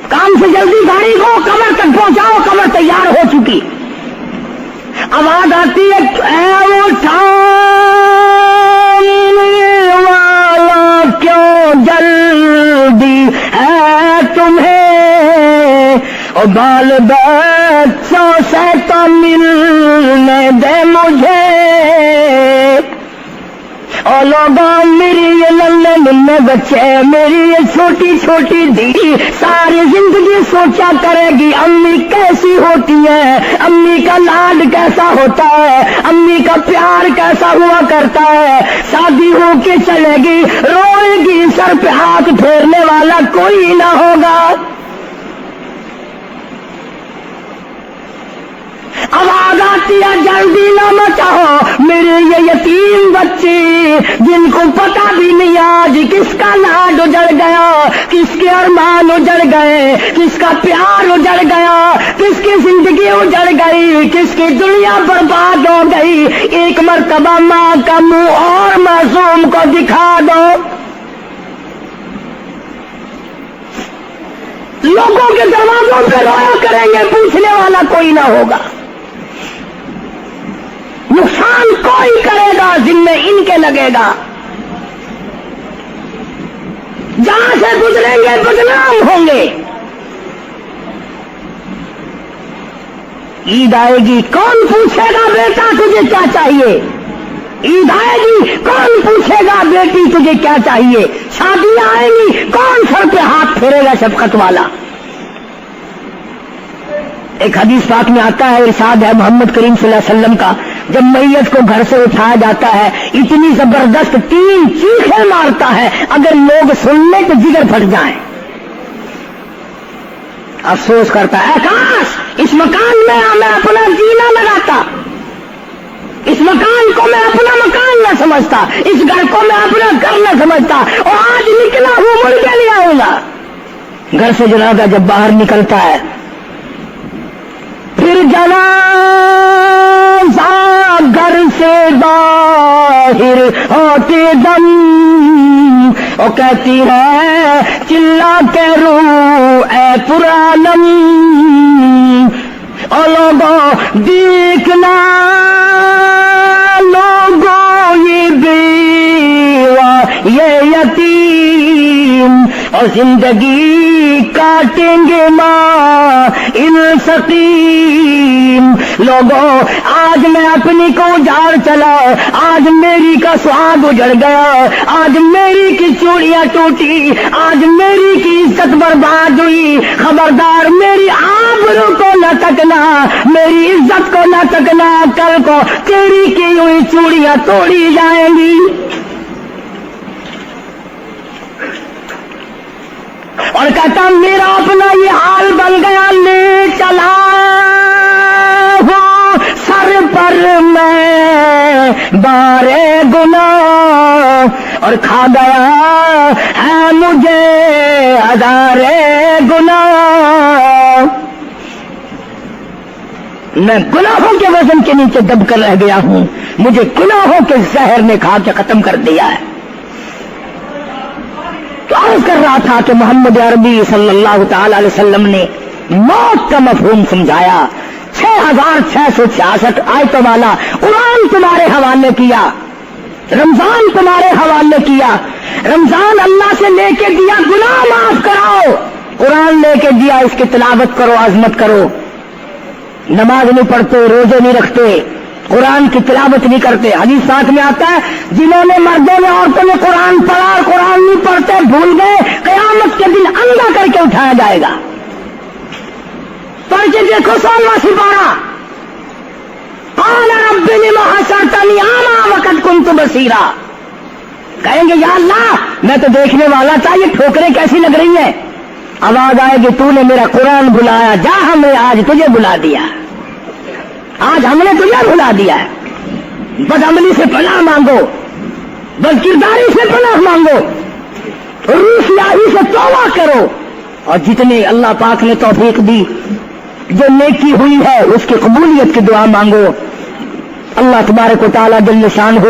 کام سے جلدی گاڑی کو کمر تک پہنچاؤ، کمر تیار ہو چکی۔ آواز آتی ہے، اے اٹھانے والا کیوں جلدی ہے تمہیں، اور بال بچوں سے تو ملنے دے مجھے، اور لوگوں میری یہ ننھے ننھے بچے، میری یہ چھوٹی چھوٹی دھی ساری زندگی سوچا کرے گی امی کیسی ہوتی ہے، امی کا لاڈ کیسا ہوتا ہے، امی کا پیار کیسا ہوا کرتا ہے۔ شادی ہو کے چلے گی، روئے گی، سر پہ ہاتھ پھیرنے والا کوئی نہ ہوگا۔ آواز آتی ہے، جلدی نہ مچاؤ، میرے یہ یتیم بچے جن کو پتہ بھی نہیں آج کس کا لاڈ اجڑ گیا، کس کے ارمان اجڑ گئے، کس کا پیار اجڑ گیا، کس کی زندگی اجڑ گئی، کس کی دنیا برباد ہو گئی۔ ایک مرتبہ ماں کا منہ اور معصوم کو دکھا دو، لوگوں کے دروازوں پہ رویا کریں گے، پوچھنے والا کوئی نہ ہوگا، نقصان کوئی کرے گا، ذمہ ان کے لگے گا، جہاں سے گزریں گے بدنام ہوں گے۔ عید آئے گی، کون پوچھے گا بیٹا تجھے کیا چاہیے؟ عید آئے گی، کون پوچھے گا بیٹی تجھے کیا چاہیے؟ شادیاں آئیں گی، کون سر پہ ہاتھ پھیرے گا شفقت والا؟ ایک حدیث پاک میں آتا ہے، ارشاد ہے محمد کریم صلی اللہ علیہ وسلم کا، جب میت کو گھر سے اٹھایا جاتا ہے اتنی زبردست 3 چیخیں مارتا ہے، اگر لوگ سن لیں تو جگر پھٹ جائیں۔ افسوس کرتا ہے، کاش اس مکان میں میں اپنا جینا لگاتا، اس مکان کو میں اپنا مکان نہ سمجھتا، اس گھر کو میں اپنا گھر نہ سمجھتا، اور آج نکلا ہوں مڑ کے لے آؤں گا۔ گھر سے جنازہ جب باہر نکلتا ہے، پھر جنازہ گھر سے باہر ہوتے دم، وہ کہتی ہے چلا کے رو اے پرانم، اور لوگوں دیکھنا، لوگوں یہ بیوہ یہ یتیم، اور زندگی کاٹیں گے ماں ان سقیم، لوگوں آج میں اپنی کو اجاڑ چلا، آج میری کا سہاگ اجڑ گیا، آج میری کی چوڑیاں ٹوٹی، آج میری کی عزت برباد ہوئی، خبردار میری آبرو کو نہ تکنا، میری عزت کو نہ تکنا، کل کو تیری کی ہوئی چوڑیاں توڑی جائیں گی۔ اور کہتا میرا اپنا یہ حال بن گیا، لے چلا ہوں سر پر میں بارے گناہ، اور کھا گیا ہے مجھے ہزارے گناہ، میں گناہوں کے وزن کے نیچے دب کر رہ گیا ہوں، مجھے گناہوں کے زہر نے کھا کے ختم کر دیا ہے۔ تو عرض کر رہا تھا کہ محمد عربی صلی اللہ تعالی علیہ وسلم نے موت کا مفہوم سمجھایا، 6666 آیتوں والا قرآن تمہارے حوالے کیا، رمضان تمہارے حوالے کیا، رمضان اللہ سے لے کے دیا گناہ معاف کراؤ، قرآن لے کے دیا اس کی تلاوت کرو، عظمت کرو، نماز نہیں پڑھتے، روزے نہیں رکھتے، قرآن کی تلاوت نہیں کرتے۔ حدیث ساتھ میں آتا ہے جنہوں نے مردوں نے عورتوں نے قرآن پڑھا اور قرآن نہیں پڑھتے بھول گئے، قیامت کے دن اندھا کر کے اٹھایا جائے گا۔ پڑھ کے دیکھو 16واں سپارہ، قال رب لم حشرتنی اعمی وقد كنت بصیرا، کہیں گے یا اللہ میں تو دیکھنے والا تھا، یہ ٹھوکریں کیسی لگ رہی ہیں؟ آواز آئے گی تو نے میرا قرآن بلایا، جا ہم نے آج تجھے بلا دیا، آج ہم نے تجھے بلا دیا ہے۔ بدعملی سے پناہ مانگو، بد کرداری سے پناہ مانگو، روسیاہی سے توبہ کرو، اور جتنے اللہ پاک نے توفیق دی جو نیکی ہوئی ہے اس کی قبولیت کی دعا مانگو۔ اللہ تبارک و تعالیٰ جل شانہ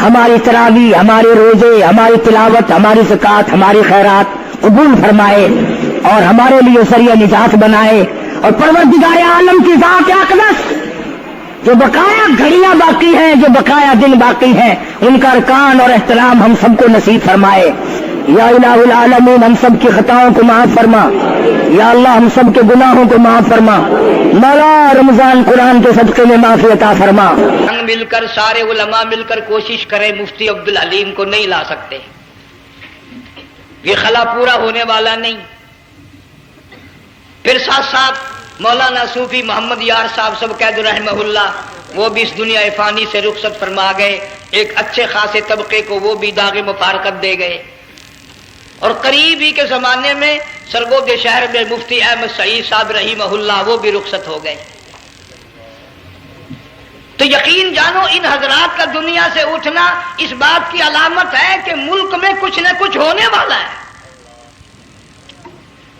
ہماری تراویح، ہمارے روزے، ہماری تلاوت، ہماری زکوٰۃ، ہماری خیرات قبول فرمائے اور ہمارے لیے ذریعہ نجات بنائے، اور پروردگار عالم کی ذات اقدس جو بقایا گھڑیاں باقی ہیں، جو بقایا دن باقی ہیں، ان کا ارکان اور احترام ہم سب کو نصیب فرمائے۔ یا الہ العالمین ہم سب کی خطاؤں کو معاف فرما، یا اللہ ہم سب کے گناہوں کو معاف فرما، مولا رمضان قرآن کے صدقے میں معافی عطا فرما۔ مل کر سارے علماء مل کر کوشش کریں، مفتی عبدالحلیم کو نہیں لا سکتے، یہ خلا پورا ہونے والا نہیں۔ پھر ساتھ ساتھ مولانا صوفی محمد یار صاحب سب قید رحمہ اللہ، وہ بھی اس دنیا فانی سے رخصت فرما گئے، ایک اچھے خاصے طبقے کو وہ بھی داغ مفارقت دے گئے، اور قریب ہی کے زمانے میں سرگود شہر میں مفتی احمد سعید صاحب رحمہ اللہ وہ بھی رخصت ہو گئے۔ تو یقین جانو ان حضرات کا دنیا سے اٹھنا اس بات کی علامت ہے کہ ملک میں کچھ نہ کچھ ہونے والا ہے۔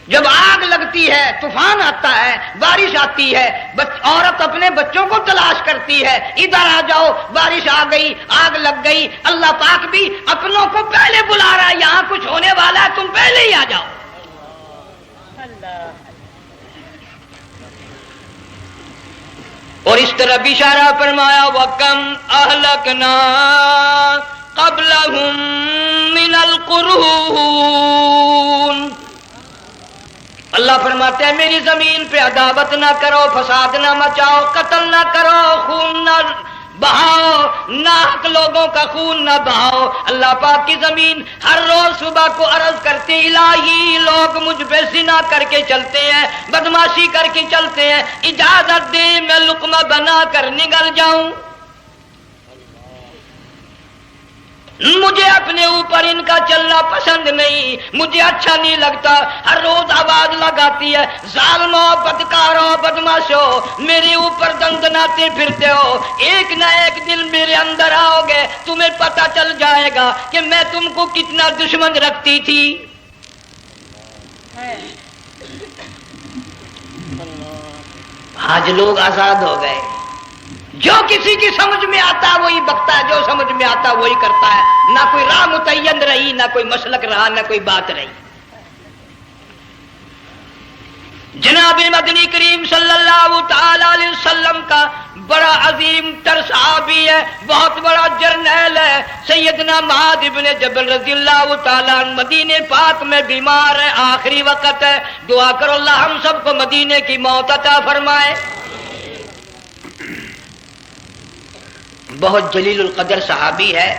جب آگ لگتی ہے، طوفان آتا ہے، بارش آتی ہے، عورت اپنے بچوں کو تلاش کرتی ہے، ادھر آ جاؤ، بارش آ گئی، آگ لگ گئی، اللہ پاک بھی اپنوں کو پہلے بلا رہا ہے، یہاں کچھ ہونے والا ہے، تم پہلے ہی آ جاؤ۔ اور اس طرح اشارہ فرمایا وَكَمْ أَهْلَكْنَا قَبْلَهُمْ مِنَ الْقُرُونِ، اللہ فرماتے ہیں میری زمین پہ عداوت نہ کرو، فساد نہ مچاؤ، قتل نہ کرو، خون نہ بہاؤ، ناحق لوگوں کا خون نہ بہاؤ۔ اللہ پاک کی زمین ہر روز صبح کو عرض کرتی الہی لوگ مجھ پہ زنا کر کے چلتے ہیں، بدماشی کر کے چلتے ہیں، اجازت دے میں لقمہ بنا کر نگل جاؤں، مجھے اپنے اوپر ان کا چلنا پسند نہیں، مجھے اچھا نہیں لگتا۔ ہر روز آواز لگاتی ہے ظالموں، بدکاروں، بدماشوں، میرے اوپر دندناتے پھرتے ہو، ایک نہ ایک دن میرے اندر آؤ گے، تمہیں پتہ چل جائے گا کہ میں تم کو کتنا دشمن رکھتی تھی۔ آج لوگ آزاد ہو گئے، جو کسی کی سمجھ میں آتا ہے وہی بکتا ہے، جو سمجھ میں آتا ہے وہی کرتا ہے، نہ کوئی راہ متعین رہی، نہ کوئی مسلک رہا، نہ کوئی بات رہی۔ جناب مدنی کریم صلی اللہ تعالی علیہ وسلم کا بڑا عظیم تر صحابی ہے، بہت بڑا جرنیل ہے، سیدنا معاذ بن جبل رضی اللہ تعالی عنہ، مدینے پاک میں بیمار ہے، آخری وقت ہے، دعا کرو اللہ ہم سب کو مدینے کی موت عطا فرمائے۔ بہت جلیل القدر صحابی ہے.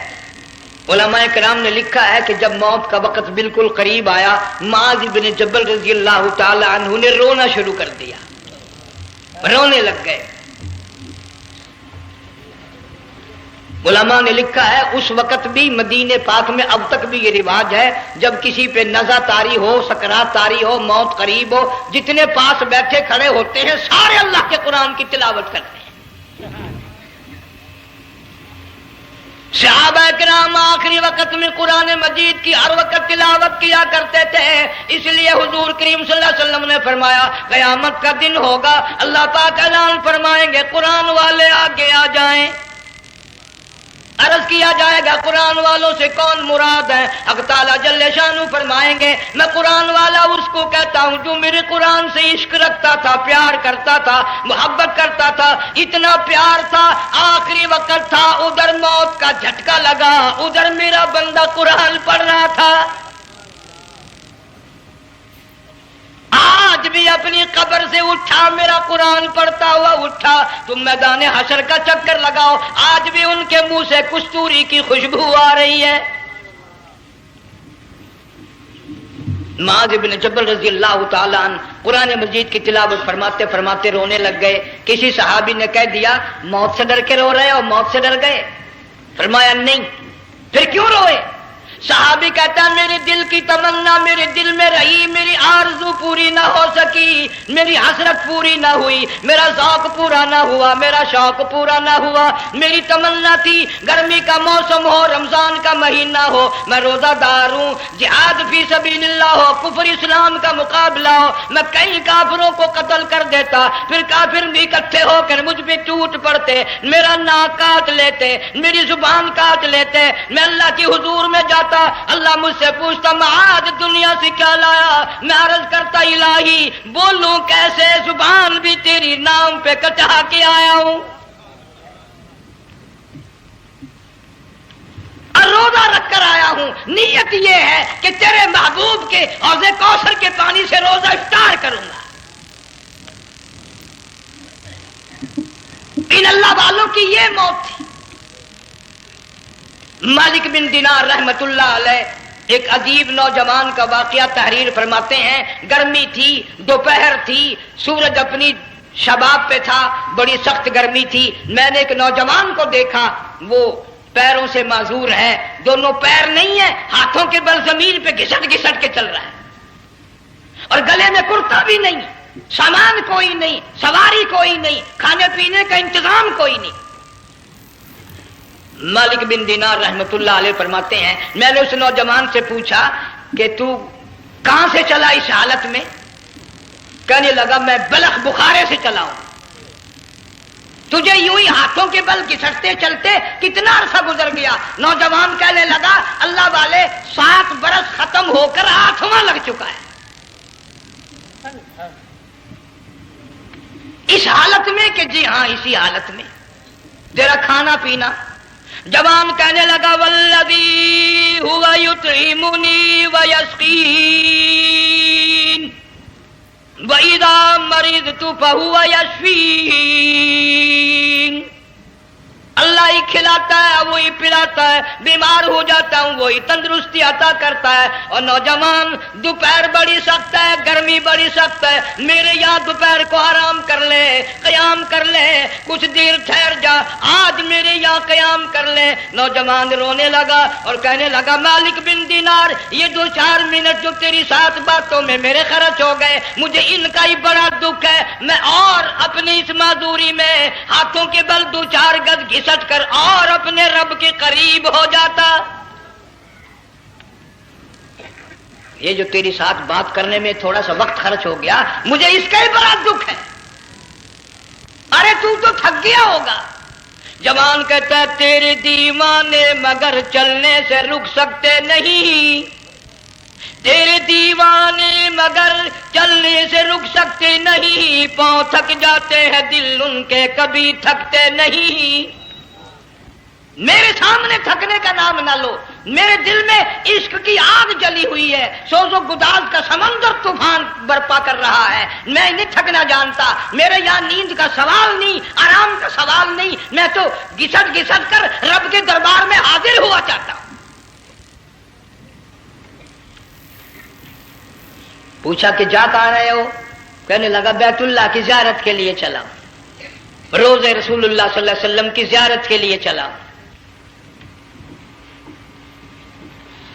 علماء کرام نے لکھا ہے کہ جب موت کا وقت بالکل قریب آیا معاذ بن جبل رضی اللہ تعالی عنہ نے رونا شروع کر دیا، رونے لگ گئے. علماء نے لکھا ہے اس وقت بھی مدینے پاک میں اب تک بھی یہ رواج ہے، جب کسی پہ نزع طاری ہو، سکرات طاری ہو، موت قریب ہو، جتنے پاس بیٹھے کھڑے ہوتے ہیں سارے اللہ کے قرآن کی تلاوت کرتے ہیں. صحابہ کرام آخری وقت میں قرآن مجید کی ہر وقت تلاوت کیا کرتے تھے. اس لیے حضور کریم صلی اللہ علیہ وسلم نے فرمایا قیامت کا دن ہوگا، اللہ پاک اعلان فرمائیں گے قرآن والے آگے آ جائیں. عرض کیا جائے گا قرآن والوں سے کون مراد ہے؟ حق تعالیٰ جل شانہ فرمائیں گے میں قرآن والا اس کو کہتا ہوں جو میرے قرآن سے عشق رکھتا تھا، پیار کرتا تھا، محبت کرتا تھا. اتنا پیار تھا آخری وقت تھا، ادھر موت کا جھٹکا لگا، ادھر میرا بندہ قرآن پڑھ رہا تھا. آج بھی اپنی قبر سے اٹھا، میرا قرآن پڑھتا ہوا اٹھا. تم میدان حشر کا چکر لگاؤ، آج بھی ان کے منہ سے کستوری کی خوشبو آ رہی ہے. معاذ بن جبل رضی اللہ تعالیٰ عنہ قرآن مجید کی تلاوت فرماتے فرماتے رونے لگ گئے. کسی صحابی نے کہہ دیا موت سے ڈر کے رو رہے ہو، موت سے ڈر گئے؟ فرمایا نہیں. پھر کیوں روئے؟ صحابی کہتا ہے میرے دل کی تمنا میرے دل میں رہی، میری آرزو پوری نہ ہو سکی، میری حسرت پوری نہ ہوئی، میرا ذوق پورا نہ ہوا، میرا شوق پورا نہ ہوا. میری تمنا تھی گرمی کا موسم ہو، رمضان کا مہینہ ہو، میں روزہ دار ہوں، جہاد فی سبیل اللہ ہو، کفر اسلام کا مقابلہ ہو، میں کئی کافروں کو قتل کر دیتا، پھر کافر بھی اکٹھے ہو کر مجھ پہ ٹوٹ پڑتے، میرا ناک کاٹ لیتے، میری زبان کاٹ لیتے. میں اللہ کی حضور میں جاتا، اللہ مجھ سے پوچھتا معاذ دنیا سے کیا لایا؟ میں عرض کرتا الہی بولوں کیسے، زبان بھی تیری نام پہ کٹا کے آیا ہوں. اور روزہ رکھ کر آیا ہوں، نیت یہ ہے کہ تیرے محبوب کے حوض کوثر کے پانی سے روزہ افطار کروں گا. ان اللہ والوں کی یہ موت تھی. مالک بن دینار رحمت اللہ علیہ ایک عجیب نوجوان کا واقعہ تحریر فرماتے ہیں. گرمی تھی، دوپہر تھی، سورج اپنی شباب پہ تھا، بڑی سخت گرمی تھی. میں نے ایک نوجوان کو دیکھا، وہ پیروں سے معذور ہے، دونوں پیر نہیں ہیں، ہاتھوں کے بل زمین پہ گھسٹ گھسٹ کے چل رہا ہے، اور گلے میں کرتا بھی نہیں، سامان کوئی نہیں، سواری کوئی نہیں، کھانے پینے کا انتظام کوئی نہیں. مالک بن دینار رحمت اللہ علیہ فرماتے ہیں میں نے اس نوجوان سے پوچھا کہ تو کہاں سے چلا اس حالت میں؟ کہنے لگا میں بلخ بخارے سے چلا ہوں. تجھے یوں ہی ہاتھوں کے بل گھسٹتے چلتے کتنا عرصہ گزر گیا؟ نوجوان کہنے لگا اللہ والے 7 برس ختم ہو کر 8واں لگ چکا ہے. اس حالت میں کہ جی ہاں اسی حالت میں تیرا کھانا پینا. جوان کہنے لگا والذی هو یطعمنی ویسقین وَإِذَا مَرِضْتُ فَهُوَ يَشْفِينِ. اللہ ہی کھلاتا ہے، وہی پلاتا ہے، بیمار ہو جاتا ہوں وہی تندرستی عطا کرتا ہے. اور نوجوان دوپہر بڑی سخت ہے، گرمی بڑی سخت ہے، میرے یہاں دوپہر کو آرام کر لے، قیام کر لے، کچھ دیر ٹھہر جا، آج میرے یہاں قیام کر لے. نوجوان رونے لگا اور کہنے لگا مالک بن دینار یہ 2-4 منٹ جو تیری ساتھ باتوں میں میرے خرچ ہو گئے، مجھے ان کا ہی بڑا دکھ ہے. میں اور اپنی اس معذوری میں ہاتھوں کے بل 2-4 گز گھسٹ کر اور اپنے رب کے قریب ہو جاتا. یہ جو تیری ساتھ بات کرنے میں تھوڑا سا وقت خرچ ہو گیا، مجھے اس کا ہی بڑا دکھ ہے. ارے تو تھک گیا ہوگا. جوان کہتا ہے تیرے دیوانے مگر چلنے سے رک سکتے نہیں، تیرے دیوانے مگر چلنے سے رک سکتے نہیں، پاؤں تھک جاتے ہیں دل ان کے کبھی تھکتے نہیں. میرے سامنے تھکنے کا نام نہ لو. میرے دل میں عشق کی آگ جلی ہوئی ہے, سوز و گداز کا سمندر طوفان برپا کر رہا ہے. میں نہیں تھکنا جانتا. میرے یہاں نیند کا سوال نہیں, آرام کا سوال نہیں. میں تو گھسٹ گھسٹ کر رب کے دربار میں حاضر ہوا چاہتا ہوں. پوچھا کہ جا کہاں رہے ہو؟ کہنے لگا بیت اللہ کی زیارت کے لیے چلا, روز رسول اللہ صلی اللہ علیہ وسلم کی زیارت کے لیے چلا.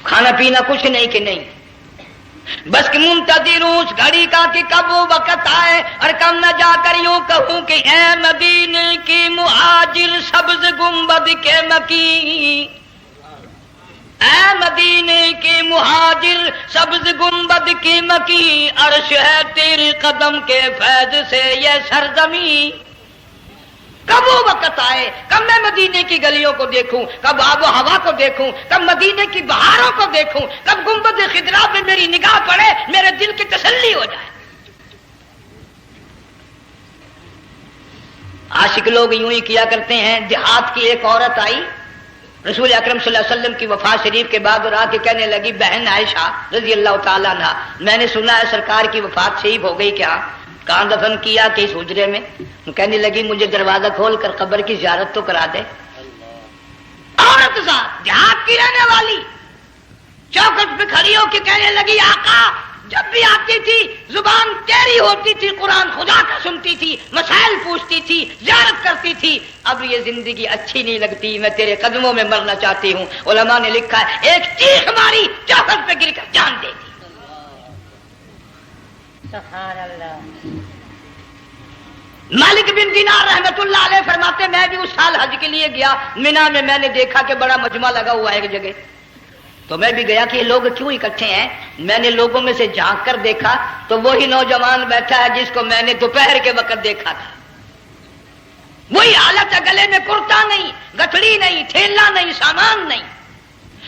کھانا پینا کچھ نہیں کہ نہیں, بس کہ منتظر ہوں اس گھڑی کا کہ کب وہ وقت آئے اور کب نہ جا کر یوں کہوں کہ اے مدینے کی مہاجر سبز گنبد کے مکی, اے مدینے کے مہاجر سبز گنبد کی مکی, عرش ہے تیرے قدم کے فیض سے یہ سرزمین. کب وہ وقت آئے, کب میں مدینے کی گلیوں کو دیکھوں, کب آب و ہوا کو دیکھوں, کب مدینے کی بہاروں کو دیکھوں, کب گنبد خضرا پہ میری نگاہ پڑے, میرے دل کی تسلی ہو جائے. عاشق لوگ یوں ہی کیا کرتے ہیں. دیہات کی ایک عورت آئی رسول اکرم صلی اللہ علیہ وسلم کی وفات شریف کے بعد اور آ کے کہنے لگی بہن عائشہ رضی اللہ تعالیٰ عنہ, میں نے سنا ہے سرکار کی وفات شریف ہو گئی, کیا کہاں دفن کیا کہ اس حجرے میں؟ کہنے لگی مجھے دروازہ کھول کر قبر کی زیارت تو کرا دے. عورت ساتھ دیہات کی رہنے والی چوکھٹ پہ کھڑی ہو کے کہنے لگی آقا جب بھی آتی تھی زبان تیری ہوتی تھی, قرآن خدا کا سنتی تھی, مسائل پوچھتی تھی, زیارت کرتی تھی. اب یہ زندگی اچھی نہیں لگتی, میں تیرے قدموں میں مرنا چاہتی ہوں. علماء نے لکھا ہے ایک چیخ ماری, چوکھٹ پہ گر کر جان دے دی. سبحان اللہ. مالک بن دینار رحمت اللہ علیہ فرماتے میں بھی اس سال حج کے لیے گیا مینا میں, میں نے دیکھا کہ بڑا مجمع لگا ہوا ہے ایک جگہ, تو میں بھی گیا کہ یہ لوگ کیوں اکٹھے ہیں. میں نے لوگوں میں سے جھانک کر دیکھا تو وہی نوجوان بیٹھا ہے جس کو میں نے دوپہر کے وقت دیکھا تھا. وہی حالت ہے, گلے میں کرتا نہیں, گٹھڑی نہیں, تھیلا نہیں, سامان نہیں,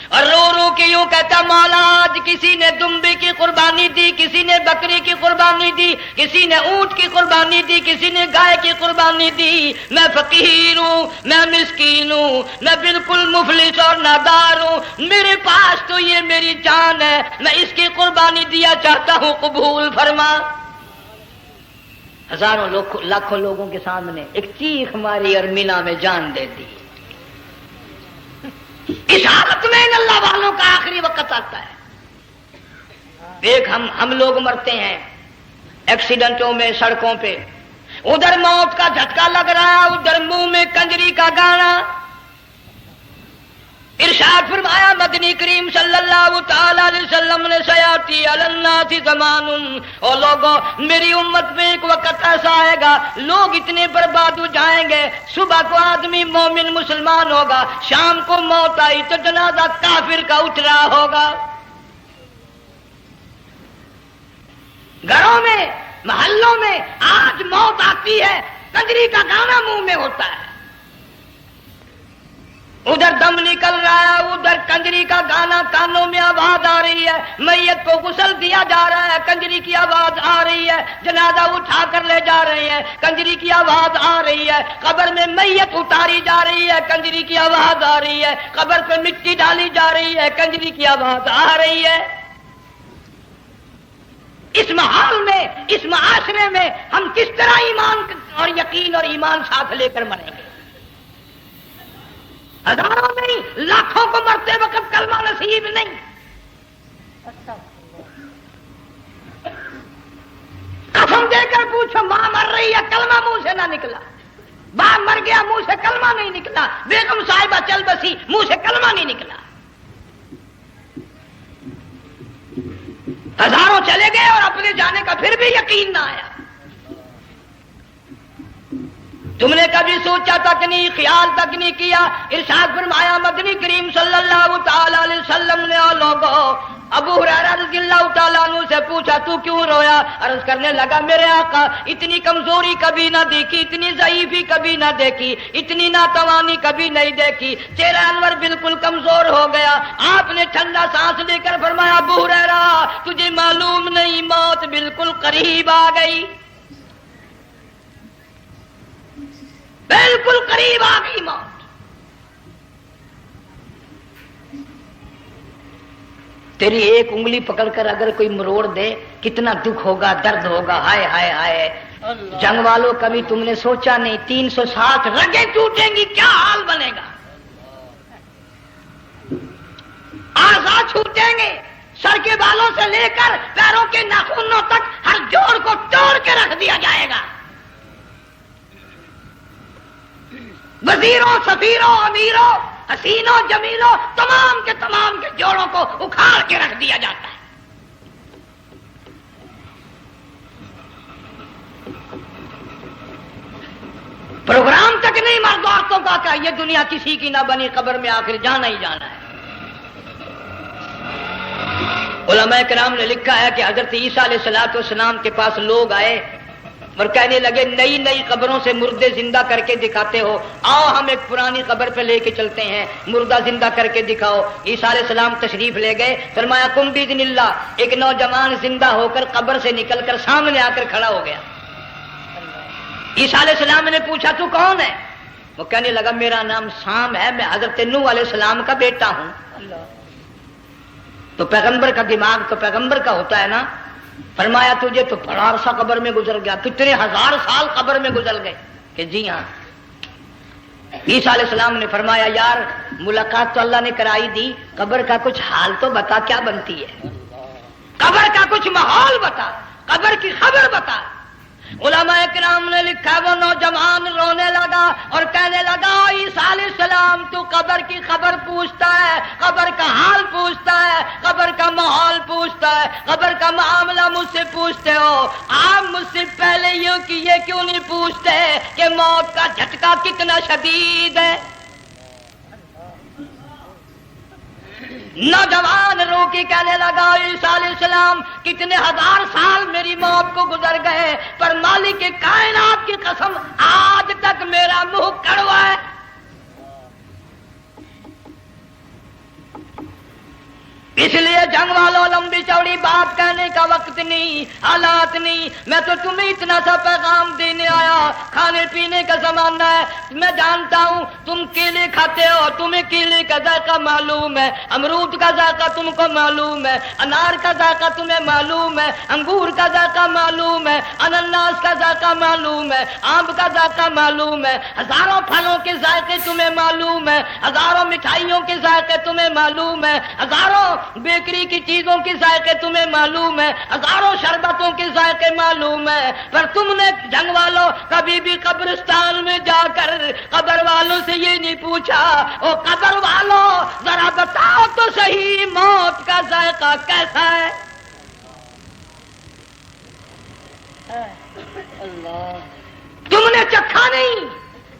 اور رو رو کے یوں کہتا مولا آج کسی نے دمبی کی قربانی دی, کسی نے بکری کی قربانی دی, کسی نے اونٹ کی قربانی دی, کسی نے گائے کی قربانی دی. میں فقیر ہوں, میں مسکین ہوں, میں بالکل مفلس اور نادار ہوں, میرے پاس تو یہ میری جان ہے, میں اس کی قربانی دیا چاہتا ہوں, قبول فرما. ہزاروں لاکھوں لوگوں کے سامنے ایک چیخ ماری اور مینا میں جان دے دی. اس حالت میں ان اللہ والوں کا آخری وقت آتا ہے. ایک ہم لوگ مرتے ہیں ایکسیڈنٹوں میں, سڑکوں پہ, ادھر موت کا جھٹکا لگ رہا ہے, ادھر منہ میں کنجری کا گانا. ارشاد فرمایا مدنی کریم صلی اللہ تعالی علیہ وسلم نے سیاتی علی الناس زمان, اور لوگوں میری امت میں ایک وقت ایسا آئے گا لوگ اتنے برباد ہو جائیں گے. صبح کو آدمی مومن مسلمان ہوگا, شام کو موت آئی تو جنازہ کافر کا اٹھ رہا ہوگا. گھروں میں, محلوں میں آج موت آتی ہے, کنجری کا گانا منہ میں ہوتا ہے, ادھر دم نکل رہا ہے, ادھر کنجری کا گانا کانوں میں آواز آ رہی ہے, میت کو غسل دیا جا رہا ہے, کنجری کی آواز آ رہی ہے, جنازہ اٹھا کر لے جا رہے ہیں, کنجری کی آواز آ رہی ہے, قبر میں میت اتاری جا رہی ہے, کنجری کی آواز آ رہی ہے, قبر پہ مٹی ڈالی جا رہی ہے, کنجری کی آواز آ رہی ہے. اس ماحول میں, اس معاشرے میں ہم کس طرح ایمان اور یقین اور ایمان ساتھ لے کر مریں گے؟ ہزاروں نہیں لاکھوں کو مرتے وقت کلمہ نصیب نہیں. قسم دے کر پوچھو ماں مر رہی ہے, کلمہ منہ سے نہ نکلا, باپ مر گیا منہ سے کلمہ نہیں نکلا, بیگم صاحبہ چل بسی منہ سے کلمہ نہیں نکلا. ہزاروں چلے گئے اور اپنے جانے کا پھر بھی یقین نہ آیا. تم نے کبھی سوچا تک نہیں, خیال تک نہیں کیا. ارشاد فرمایا مدنی کریم صلی اللہ تعالی علیہ وسلم نے لوگوں ابو ہریرہ رضی اللہ تعالیٰ عنہ سے پوچھا تو کیوں رویا؟ عرض کرنے لگا میرے آقا اتنی کمزوری کبھی نہ دیکھی, اتنی ضعیفی کبھی نہ دیکھی, اتنی ناتوانی کبھی نہیں دیکھی, چہرہ انور بالکل کمزور ہو گیا. آپ نے ٹھنڈا سانس لے کر فرمایا ابو ہریرہ تجھے معلوم نہیں موت بالکل قریب آ گئی, بالکل قریب آ گئی موت. تیری ایک انگلی پکڑ کر اگر کوئی مروڑ دے کتنا دکھ ہوگا، درد ہوگا، ہائے ہائے ہائے۔ جنگ والوں کبھی تم نے سوچا نہیں 360 رگیں ٹوٹیں گی کیا حال بنے گا، اعضاء چھوٹیں گے، سر کے بالوں سے لے کر پیروں کے ناخنوں تک ہر جوڑ کو توڑ کے رکھ دیا جائے گا، وزیروں، سفیروں، امیروں، حسینوں، جمیلوں، تمام کے جوڑوں کو اکھاڑ کے رکھ دیا جاتا ہے۔ پروگرام تک نہیں مرد عورتوں کا کہ یہ دنیا کسی کی نہ بنی، قبر میں آخر جانا ہی جانا ہے۔ علماء کرام نے لکھا ہے کہ حضرت عیسیٰ علیہ السلام کے پاس لوگ آئے اور کہنے لگے نئی نئی قبروں سے مردے زندہ کر کے دکھاتے ہو، آؤ ہم ایک پرانی قبر پہ لے کے چلتے ہیں، مردہ زندہ کر کے دکھاؤ۔ عیسیٰ علیہ السلام تشریف لے گئے، فرمایا کم باذن اللہ، ایک نوجوان زندہ ہو کر قبر سے نکل کر سامنے آ کر کھڑا ہو گیا۔ عیسیٰ علیہ السلام نے پوچھا تو کون ہے؟ وہ کہنے لگا میرا نام سام ہے، میں حضرت نوح علیہ السلام کا بیٹا ہوں۔ تو پیغمبر کا دماغ تو پیغمبر کا ہوتا ہے نا۔ فرمایا تجھے تو بڑا عرصہ قبر میں گزر گیا، کتنے ہزار سال قبر میں گزر گئے؟ کہ جی ہاں۔ عیسیٰ علیہ السلام نے فرمایا یار ملاقات تو اللہ نے کرائی دی، قبر کا کچھ حال تو بتا کیا بنتی ہے، قبر کا کچھ ماحول بتا، قبر کی خبر بتا۔ علماء کرام نے لکھا وہ نوجوان رونے لگا اور کہنے لگا عیسیٰ علیہ السلام تو قبر کی خبر پوچھتا ہے، قبر کا حال پوچھتا ہے، قبر کا ماحول پوچھتا ہے، قبر کا معاملہ مجھ سے پوچھتے ہو، آپ مجھ سے پہلے یہ کیوں نہیں پوچھتے کہ موت کا جھٹکا کتنا شدید ہے؟ نوجوان رو کے کہنے لگا عیسیٰ علیہ السلام کتنے ہزار سال میری موت کو گزر گئے، پر مالک کائنات کی قسم آج تک میرا منہ کڑوا ہے۔ اس لیے جنگ والوں لمبی چوڑی بات کہنے کا وقت نہیں، حالات نہیں، میں تو تمہیں اتنا سا پیغام دینے آیا، کھانے پینے کا زمانہ ہے، میں جانتا ہوں تم کیلے کھاتے ہو، تمہیں کیلے کا ذائقہ معلوم ہے، امرود کا ذائقہ تم کو معلوم ہے، انار کا ذائقہ تمہیں معلوم ہے، انگور کا ذائقہ معلوم ہے، انناس کا ذائقہ معلوم ہے، آم کا ذائقہ معلوم ہے، ہزاروں پھلوں کے ذائقے تمہیں معلوم ہے، ہزاروں مٹھائیوں کے ذائقے تمہیں معلوم ہے، ہزاروں بیکری کی چیزوں کے ذائقے تمہیں معلوم ہے، ہزاروں شربتوں کے ذائقے معلوم ہے، پر تم نے جنگ والوں کبھی بھی قبرستان میں جا کر قبر والوں سے یہ نہیں پوچھا او قبر والوں ذرا بتاؤ تو صحیح موت کا ذائقہ کیسا ہے؟ تم نے چکھا نہیں،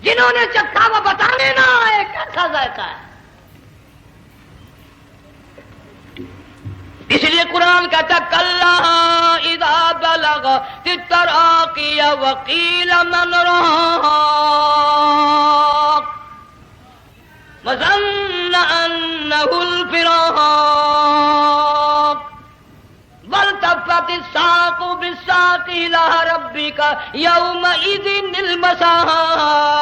جنہوں نے چکھا وہ بتانے نہ آئے کیسا ذائقہ ہے۔ اس لیے قرآن کہتا کلا اذا بلغت التراقی وقیل من راق وظن انه الفراق والتفت الساق بالساق الى ربك يومئذ المساق۔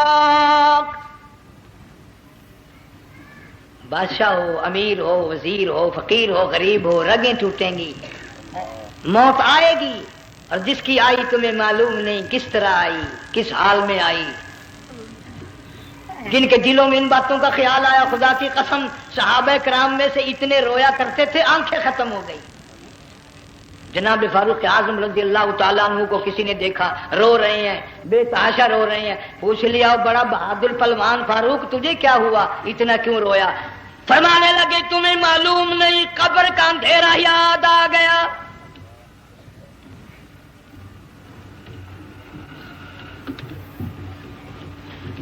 بادشاہ ہو، امیر ہو، وزیر ہو، فقیر ہو، غریب ہو، رگیں ٹوٹیں گی، موت آئے گی، اور جس کی آئی تمہیں معلوم نہیں کس طرح آئی، کس حال میں آئی۔ جن کے دلوں میں ان باتوں کا خیال آیا خدا کی قسم صحابہ کرام میں سے اتنے رویا کرتے تھے آنکھیں ختم ہو گئی۔ جناب فاروق اعظم رضی اللہ تعالیٰ عنہ کو کسی نے دیکھا رو رہے ہیں، بے تحاشا رو رہے ہیں، پوچھ لیا بڑا بہادر پہلوان فاروق تجھے کیا ہوا، اتنا کیوں رویا؟ فرمانے لگے تمہیں معلوم نہیں قبر کا اندھیرا یاد آ گیا۔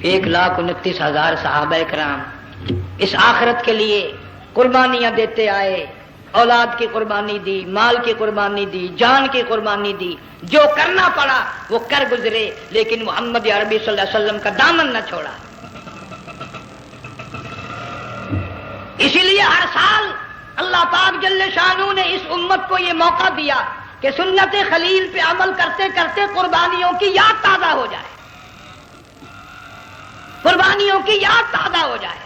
ایک 1,29,000 صحابہ کرام اس آخرت کے لیے قربانیاں دیتے آئے، اولاد کی قربانی دی، مال کی قربانی دی، جان کی قربانی دی، جو کرنا پڑا وہ کر گزرے، لیکن محمد عربی صلی اللہ علیہ وسلم کا دامن نہ چھوڑا۔ اسی لیے ہر سال اللہ پاک جل شانہ نے اس امت کو یہ موقع دیا کہ سنت خلیل پہ عمل کرتے کرتے قربانیوں کی یاد تازہ ہو جائے، قربانیوں کی یاد تازہ ہو جائے۔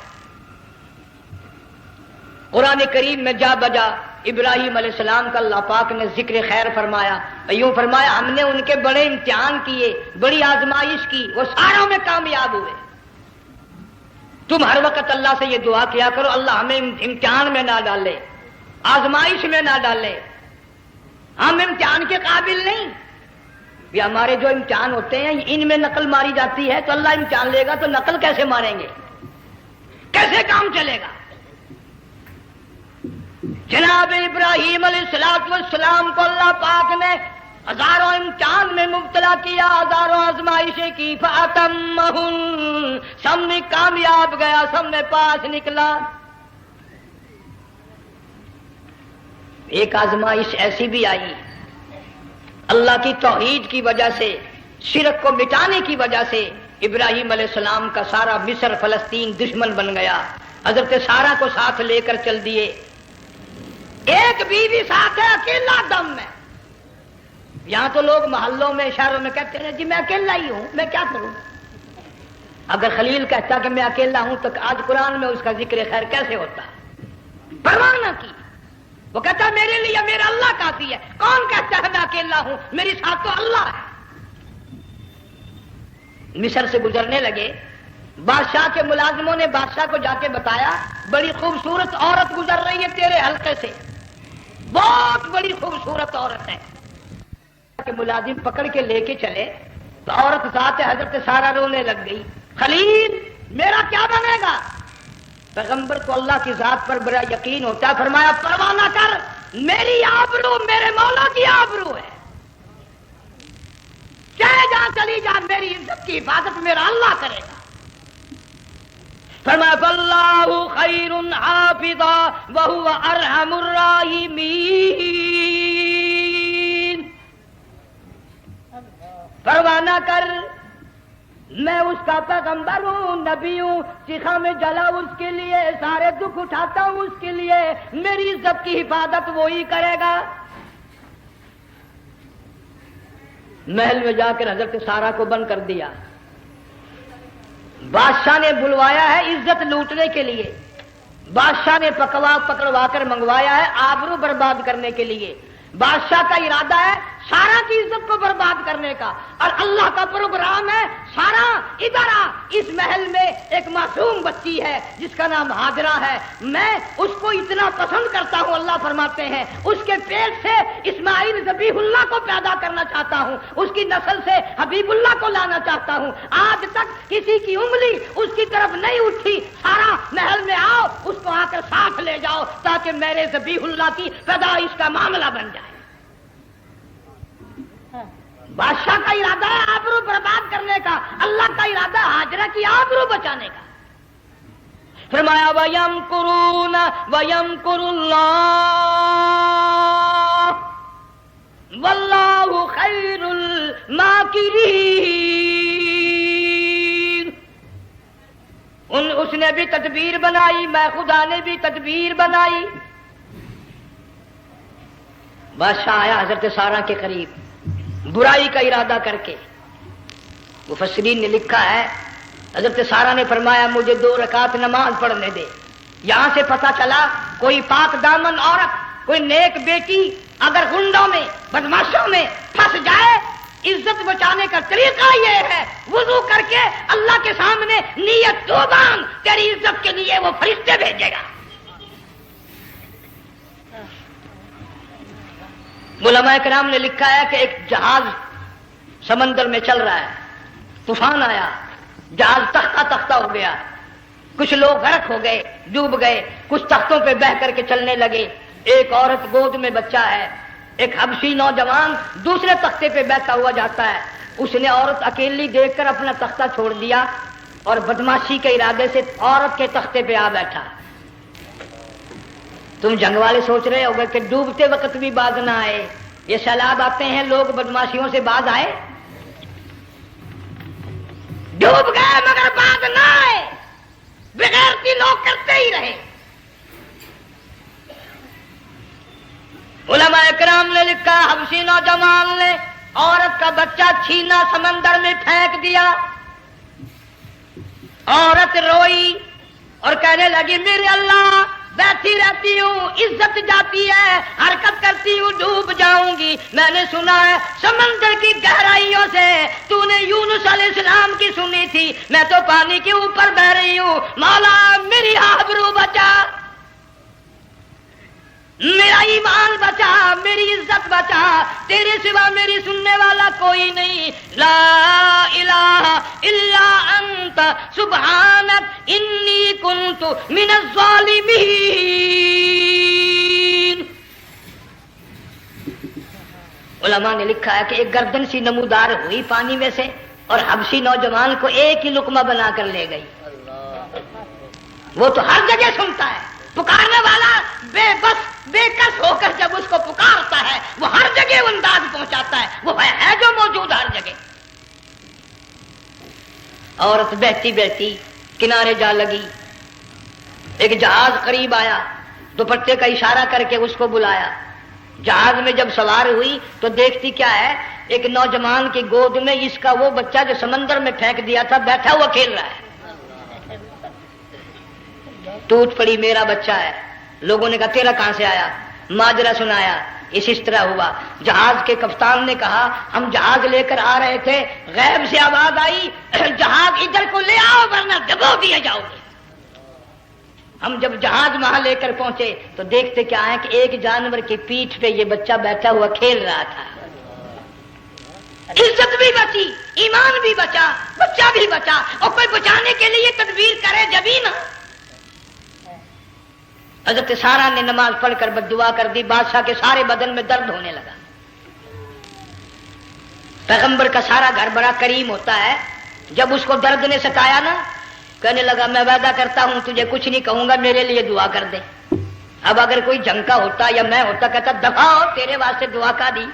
قرآن کریم میں جا بجا ابراہیم علیہ السلام کا اللہ پاک نے ذکر خیر فرمایا، یوں فرمایا ہم نے ان کے بڑے امتحان کیے، بڑی آزمائش کی، وہ ساروں میں کامیاب ہوئے۔ تم ہر وقت اللہ سے یہ دعا کیا کرو، اللہ ہمیں امتحان میں نہ ڈالے، آزمائش میں نہ ڈالے، ہم امتحان کے قابل نہیں۔ یہ ہمارے جو امتحان ہوتے ہیں ان میں نقل ماری جاتی ہے، تو اللہ امتحان لے گا تو نقل کیسے ماریں گے، کیسے کام چلے گا؟ جناب ابراہیم علیہ السلام کو اللہ پاک نے ہزاروں امتحان میں مبتلا کیا، ہزاروں آزمائشیں کی، فَأَتَمَّهُنَّ، سب میں کامیاب گیا، سب میں پاس نکلا۔ ایک آزمائش ایسی بھی آئی اللہ کی توحید کی وجہ سے، شرک کو مٹانے کی وجہ سے ابراہیم علیہ السلام کا سارا مصر فلسطین دشمن بن گیا، حضرت سارہ کو ساتھ لے کر چل دیے، ایک بیوی ساتھ ہے، اکیلا دم میں۔ یہاں تو لوگ محلوں میں شہروں میں کہتے ہیں جی میں اکیلا ہی ہوں، میں کیا کروں؟ اگر خلیل کہتا کہ میں اکیلا ہوں تو آج قرآن میں اس کا ذکر خیر کیسے ہوتا؟ پرواہ نہ کی، وہ کہتا میرے لیے میرا اللہ کافی ہے۔ کون کہتا ہے میں اکیلا ہوں؟ میری ساتھ تو اللہ ہے۔ مصر سے گزرنے لگے، بادشاہ کے ملازموں نے بادشاہ کو جا کے بتایا بڑی خوبصورت عورت گزر رہی ہے تیرے حلقے سے، بہت بڑی خوبصورت عورت ہے۔ کہ ملازم پکڑ کے لے کے چلے تو عورت ذات حضرت سارہ رونے لگ گئی، خلیل میرا کیا بنے گا؟ پیغمبر کو اللہ کی ذات پر بڑا یقین ہوتا ہے، فرمایا پرواہ نہ کر، میری آبرو میرے مولا کی آبرو ہے، چاہے جہاں چلی جا میری عزت کی حفاظت میرا اللہ کرے گا۔ فرمایا فاللہ خیر حافظا وہو ارحم الراحمین، پرواہ نہ کر، میں اس کا پیغمبر ہوں، نبی ہوں، چیخا میں جلا اس کے لیے، سارے دکھ اٹھاتا ہوں اس کے لیے، میری عزت کی حفاظت وہی کرے گا۔ محل میں جا کر حضرت سارہ کو بند کر دیا، بادشاہ نے بلوایا ہے عزت لوٹنے کے لیے، بادشاہ نے پکڑوا کر منگوایا ہے آبرو برباد کرنے کے لیے۔ بادشاہ کا ارادہ ہے سارا کی عزت کو برباد کرنے کا، اور اللہ کا پروگرام ہے سارا ادھر آ، اس محل میں ایک معصوم بچی ہے جس کا نام ہاجرہ ہے، میں اس کو اتنا پسند کرتا ہوں، اللہ فرماتے ہیں اس کے پیٹ سے اسماعیل ذبیح اللہ کو پیدا کرنا چاہتا ہوں، اس کی نسل سے حبیب اللہ کو لانا چاہتا ہوں۔ آج تک کسی کی انگلی اس کی طرف نہیں اٹھی، سارا محل میں آؤ، اس کو آ کر ساتھ لے جاؤ تاکہ میرے ذبیح اللہ کی پیدائش کا معاملہ بن جائے۔ بادشاہ کا ارادہ ہے آبرو برباد کرنے کا، اللہ کا ارادہ ہاجرہ کی آبرو بچانے کا۔ فرمایا وَيَمْكُرُونَ وَيَمْكُرُ اللَّهُ وَاللَّهُ خَيْرُ الْمَاكِرِينَ۔ اس نے بھی تدبیر بنائی، میں خدا نے بھی تدبیر بنائی۔ بادشاہ آیا حضرت سارہ کے قریب برائی کا ارادہ کر کے، مفسرین نے لکھا ہے حضرت سارہ نے فرمایا مجھے 2 رکعت نماز پڑھنے دے۔ یہاں سے پتہ چلا کوئی پاک دامن عورت، کوئی نیک بیٹی اگر گنڈوں میں بدماشوں میں پھنس جائے، عزت بچانے کا طریقہ یہ ہے وضو کر کے اللہ کے سامنے نیت تو باندھ، تیری عزت کے لیے وہ فرشتے بھیجے گا۔ علماء کرام نے لکھا ہے کہ ایک جہاز سمندر میں چل رہا ہے، طوفان آیا، جہاز تختہ تختہ ہو گیا، کچھ لوگ غرق ہو گئے، ڈوب گئے، کچھ تختوں پہ بہ کر کے چلنے لگے۔ ایک عورت گود میں بچہ ہے، ایک حبشی نوجوان دوسرے تختے پہ بیٹھا ہوا جاتا ہے، اس نے عورت اکیلی دیکھ کر اپنا تختہ چھوڑ دیا اور بدماشی کے ارادے سے عورت کے تختے پہ آ بیٹھا۔ تم جنگ والے سوچ رہے ہوگے کہ ڈوبتے وقت بھی باز نہ آئے، یہ سیلاب آتے ہیں لوگ بدماشیوں سے باز آئے؟ ڈوب گئے مگر باز نہ آئے، بغیرتی لوگ کرتے ہی رہے۔ علماء کرام نے لکھا حبشی نوجوان نے عورت کا بچہ چھینا سمندر میں پھینک دیا، عورت روئی اور کہنے لگی میرے اللہ بیٹھی رہتی ہوں عزت جاتی ہے، حرکت کرتی ہوں ڈوب جاؤں گی۔ میں نے سنا ہے سمندر کی گہرائیوں سے تو نے یونس علیہ السلام کی سنی تھی، میں تو پانی کے اوپر بہ رہی ہوں، مولا میری آبرو بچا، میرا ایمان بچا، میری عزت بچا، تیرے سوا میری سننے والا کوئی نہیں، لا الہ الا انت سبحانک انی کنت من الظالمین۔ علماء نے لکھا ہے کہ ایک گردن سی نمودار ہوئی پانی میں سے اور حبشی نوجوان کو ایک ہی لقمہ بنا کر لے گئی۔ وہ تو ہر جگہ سنتا ہے، پکارنے والا بے بس بے کس ہو کر جب اس کو پکارتا ہے وہ ہر جگہ انداز پہنچاتا ہے، وہ ہے جو موجود ہر جگہ۔ عورت بہتی بہتی کنارے جا لگی، ایک جہاز قریب آیا، دوپٹے کا اشارہ کر کے اس کو بلایا۔ جہاز میں جب سوار ہوئی تو دیکھتی کیا ہے، ایک نوجوان کی گود میں اس کا وہ بچہ جو سمندر میں پھینک دیا تھا بیٹھا ہوا کھیل رہا ہے۔ ٹوٹ پڑی میرا بچہ ہے۔ لوگوں نے کہا تیرا کہاں سے آیا؟ ماجرا سنایا، اس طرح ہوا۔ جہاز کے کپتان نے کہا ہم جہاز لے کر آ رہے تھے، غیب سے آواز آئی جہاز ادھر کو لے آؤ ورنہ ڈبو دیے جاؤ گے۔ ہم جب جہاز وہاں لے کر پہنچے تو دیکھتے کیا ہے کہ ایک جانور کی پیٹھ پہ یہ بچہ بیٹھا ہوا کھیل رہا تھا۔ عزت بھی بچی، ایمان بھی بچا، بچہ بھی بچا، اور کوئی بچانے کے لیے تدبیر کرے جبھی نا۔ حضرت سارا نے نماز پڑھ کر بددعا کر دی، بادشاہ کے سارے بدن میں درد ہونے لگا۔ پیغمبر کا سارا گھر بڑا کریم ہوتا ہے، جب اس کو درد نے ستایا نا کہنے لگا میں وعدہ کرتا ہوں تجھے کچھ نہیں کہوں گا، میرے لیے دعا کر دے۔ اب اگر کوئی جنگ کا ہوتا یا میں ہوتا کہتا دفع ہو تیرے واسطے دعا کا دی،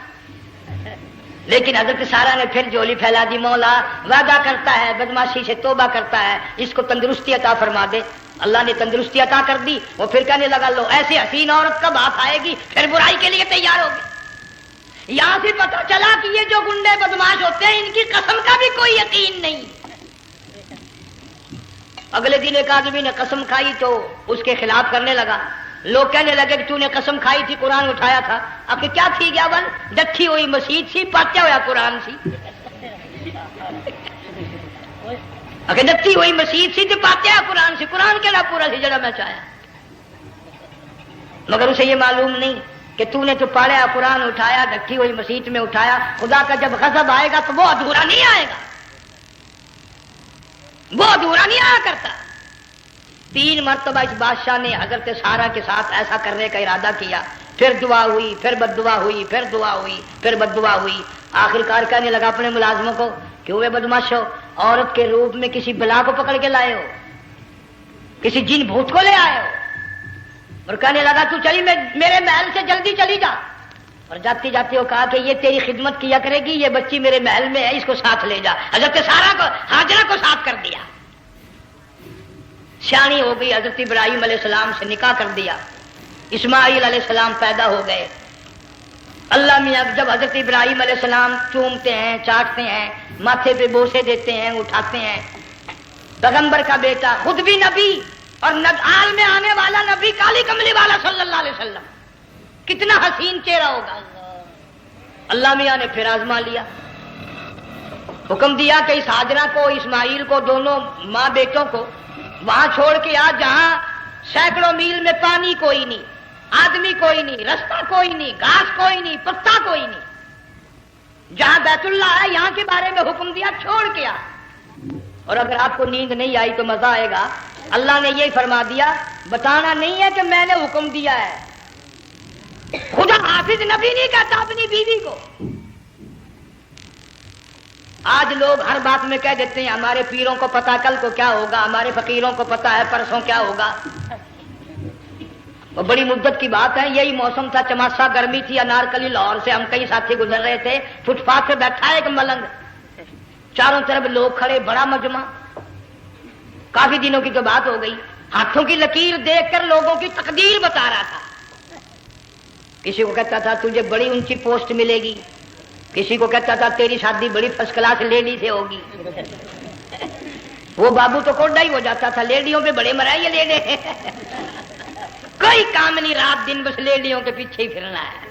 لیکن حضرت سارا نے پھر جولی پھیلا دی، مولا وعدہ کرتا ہے بدماشی سے توبہ کرتا ہے، اس کو تندرستی عطا فرما دے۔ اللہ نے تندرستی عطا کر دی۔ وہ پھر کہنے لگا لو ایسی حسین عورت کب ہاتھ آئے گی، پھر برائی کے لیے تیار ہوگی۔ یہاں سے پتہ چلا کہ یہ جو گنڈے بدماش ہوتے ہیں ان کی قسم کا بھی کوئی یقین نہیں۔ اگلے دن ایک آدمی نے قسم کھائی تو اس کے خلاف کرنے لگا۔ لوگ کہنے لگے کہ تو نے قسم کھائی تھی، قرآن اٹھایا تھا، اب کہ کیا تھی گیا ون ڈٹھی ہوئی مسیت سی، پاٹیا ہوا قرآن سی، اگر ڈٹھی ہوئی مسیت سی تو پاٹیا قرآن سی، قرآن کے لا پورا سی جڑا میں چاہیا۔ مگر اسے یہ معلوم نہیں کہ تو نے تو پاڑیا قرآن اٹھایا، ڈٹھی ہوئی مسیت میں اٹھایا، خدا کا جب غضب آئے گا تو وہ ادھورا نہیں آئے گا، وہ ادھورا نہیں آیا کرتا۔ 3 مرتبہ اس بادشاہ نے حضرت سارا کے ساتھ ایسا کرنے کا ارادہ کیا، پھر دعا ہوئی، پھر بد دعا ہوئی، پھر دعا ہوئی، پھر بد دعا ہوئی۔ آخر کار کہنے لگا اپنے ملازموں کو کہ ہوئے بدماش ہو، عورت کے روپ میں کسی بلا کو پکڑ کے لائے ہو، کسی جن بھوت کو لے آئے ہو، اور کہنے لگا تو چلی میرے محل سے جلدی چلی جا۔ اور جاتی جاتی وہ کہا کہ یہ تیری خدمت کیا کرے گی، یہ بچی میرے محل میں ہے، اس کو ساتھ لے جا۔ حضرت سارا کو ہاجرہ کو ساتھ کر دیا، سیانی ہو گئی، حضرت ابراہیم علیہ السلام سے نکاح کر دیا، اسماعیل علیہ السلام پیدا ہو گئے۔ اللہ میاں جب حضرت ابراہیم علیہ السلام چومتے ہیں، چاٹتے ہیں، ماتھے پہ بوسے دیتے ہیں، اٹھاتے ہیں، پیغمبر کا بیٹا خود بھی نبی اور آل میں آنے والا نبی کالی کملی والا صلی اللہ علیہ وسلم، کتنا حسین چہرہ ہوگا۔ اللہ میاں نے پھر آزما لیا، حکم دیا کہ اس ہاجرہ کو اسماعیل کو دونوں ماں بیٹوں کو وہاں چھوڑ کے آ جہاں سینکڑوں میل میں پانی کوئی نہیں، آدمی کوئی نہیں، رستہ کوئی نہیں، گھاس کوئی نہیں، پتا کوئی نہیں، جہاں بیت اللہ ہے یہاں کے بارے میں حکم دیا چھوڑ کے آ۔ اور اگر آپ کو نیند نہیں آئی تو مزہ آئے گا، اللہ نے یہ فرما دیا بتانا نہیں ہے کہ میں نے حکم دیا ہے، خدا حافظ نبی نہیں کہتا اپنی بیوی کو۔ آج لوگ ہر بات میں کہہ دیتے ہیں ہمارے پیروں کو پتا کل کو کیا ہوگا، ہمارے فقیروں کو پتا ہے پرسوں کیا ہوگا۔ وہ بڑی مدت کی بات ہے، یہی موسم تھا، چماسا گرمی تھی، انارکلی لاہور سے ہم کئی ساتھی گزر رہے تھے، فٹ پاتھ پہ بیٹھا ہے ایک ملنگ، چاروں طرف لوگ کھڑے، بڑا مجمع، کافی دنوں کی تو بات ہو گئی، ہاتھوں کی لکیر دیکھ کر لوگوں کی تقدیر بتا رہا تھا۔ کسی کو کہتا تھا تجھے بڑی اونچی پوسٹ ملے گی، کسی کو کہتا تھا تیری شادی بڑی فرسٹ کلاس لیڈی سے ہوگی۔ وہ بابو تو کوڈا ہی ہو جاتا تھا، لیڈیوں پہ بڑے مرائیے لیڈے کوئی کام نہیں، رات دن بس لیڈیوں کے پیچھے ہی پھرنا ہے۔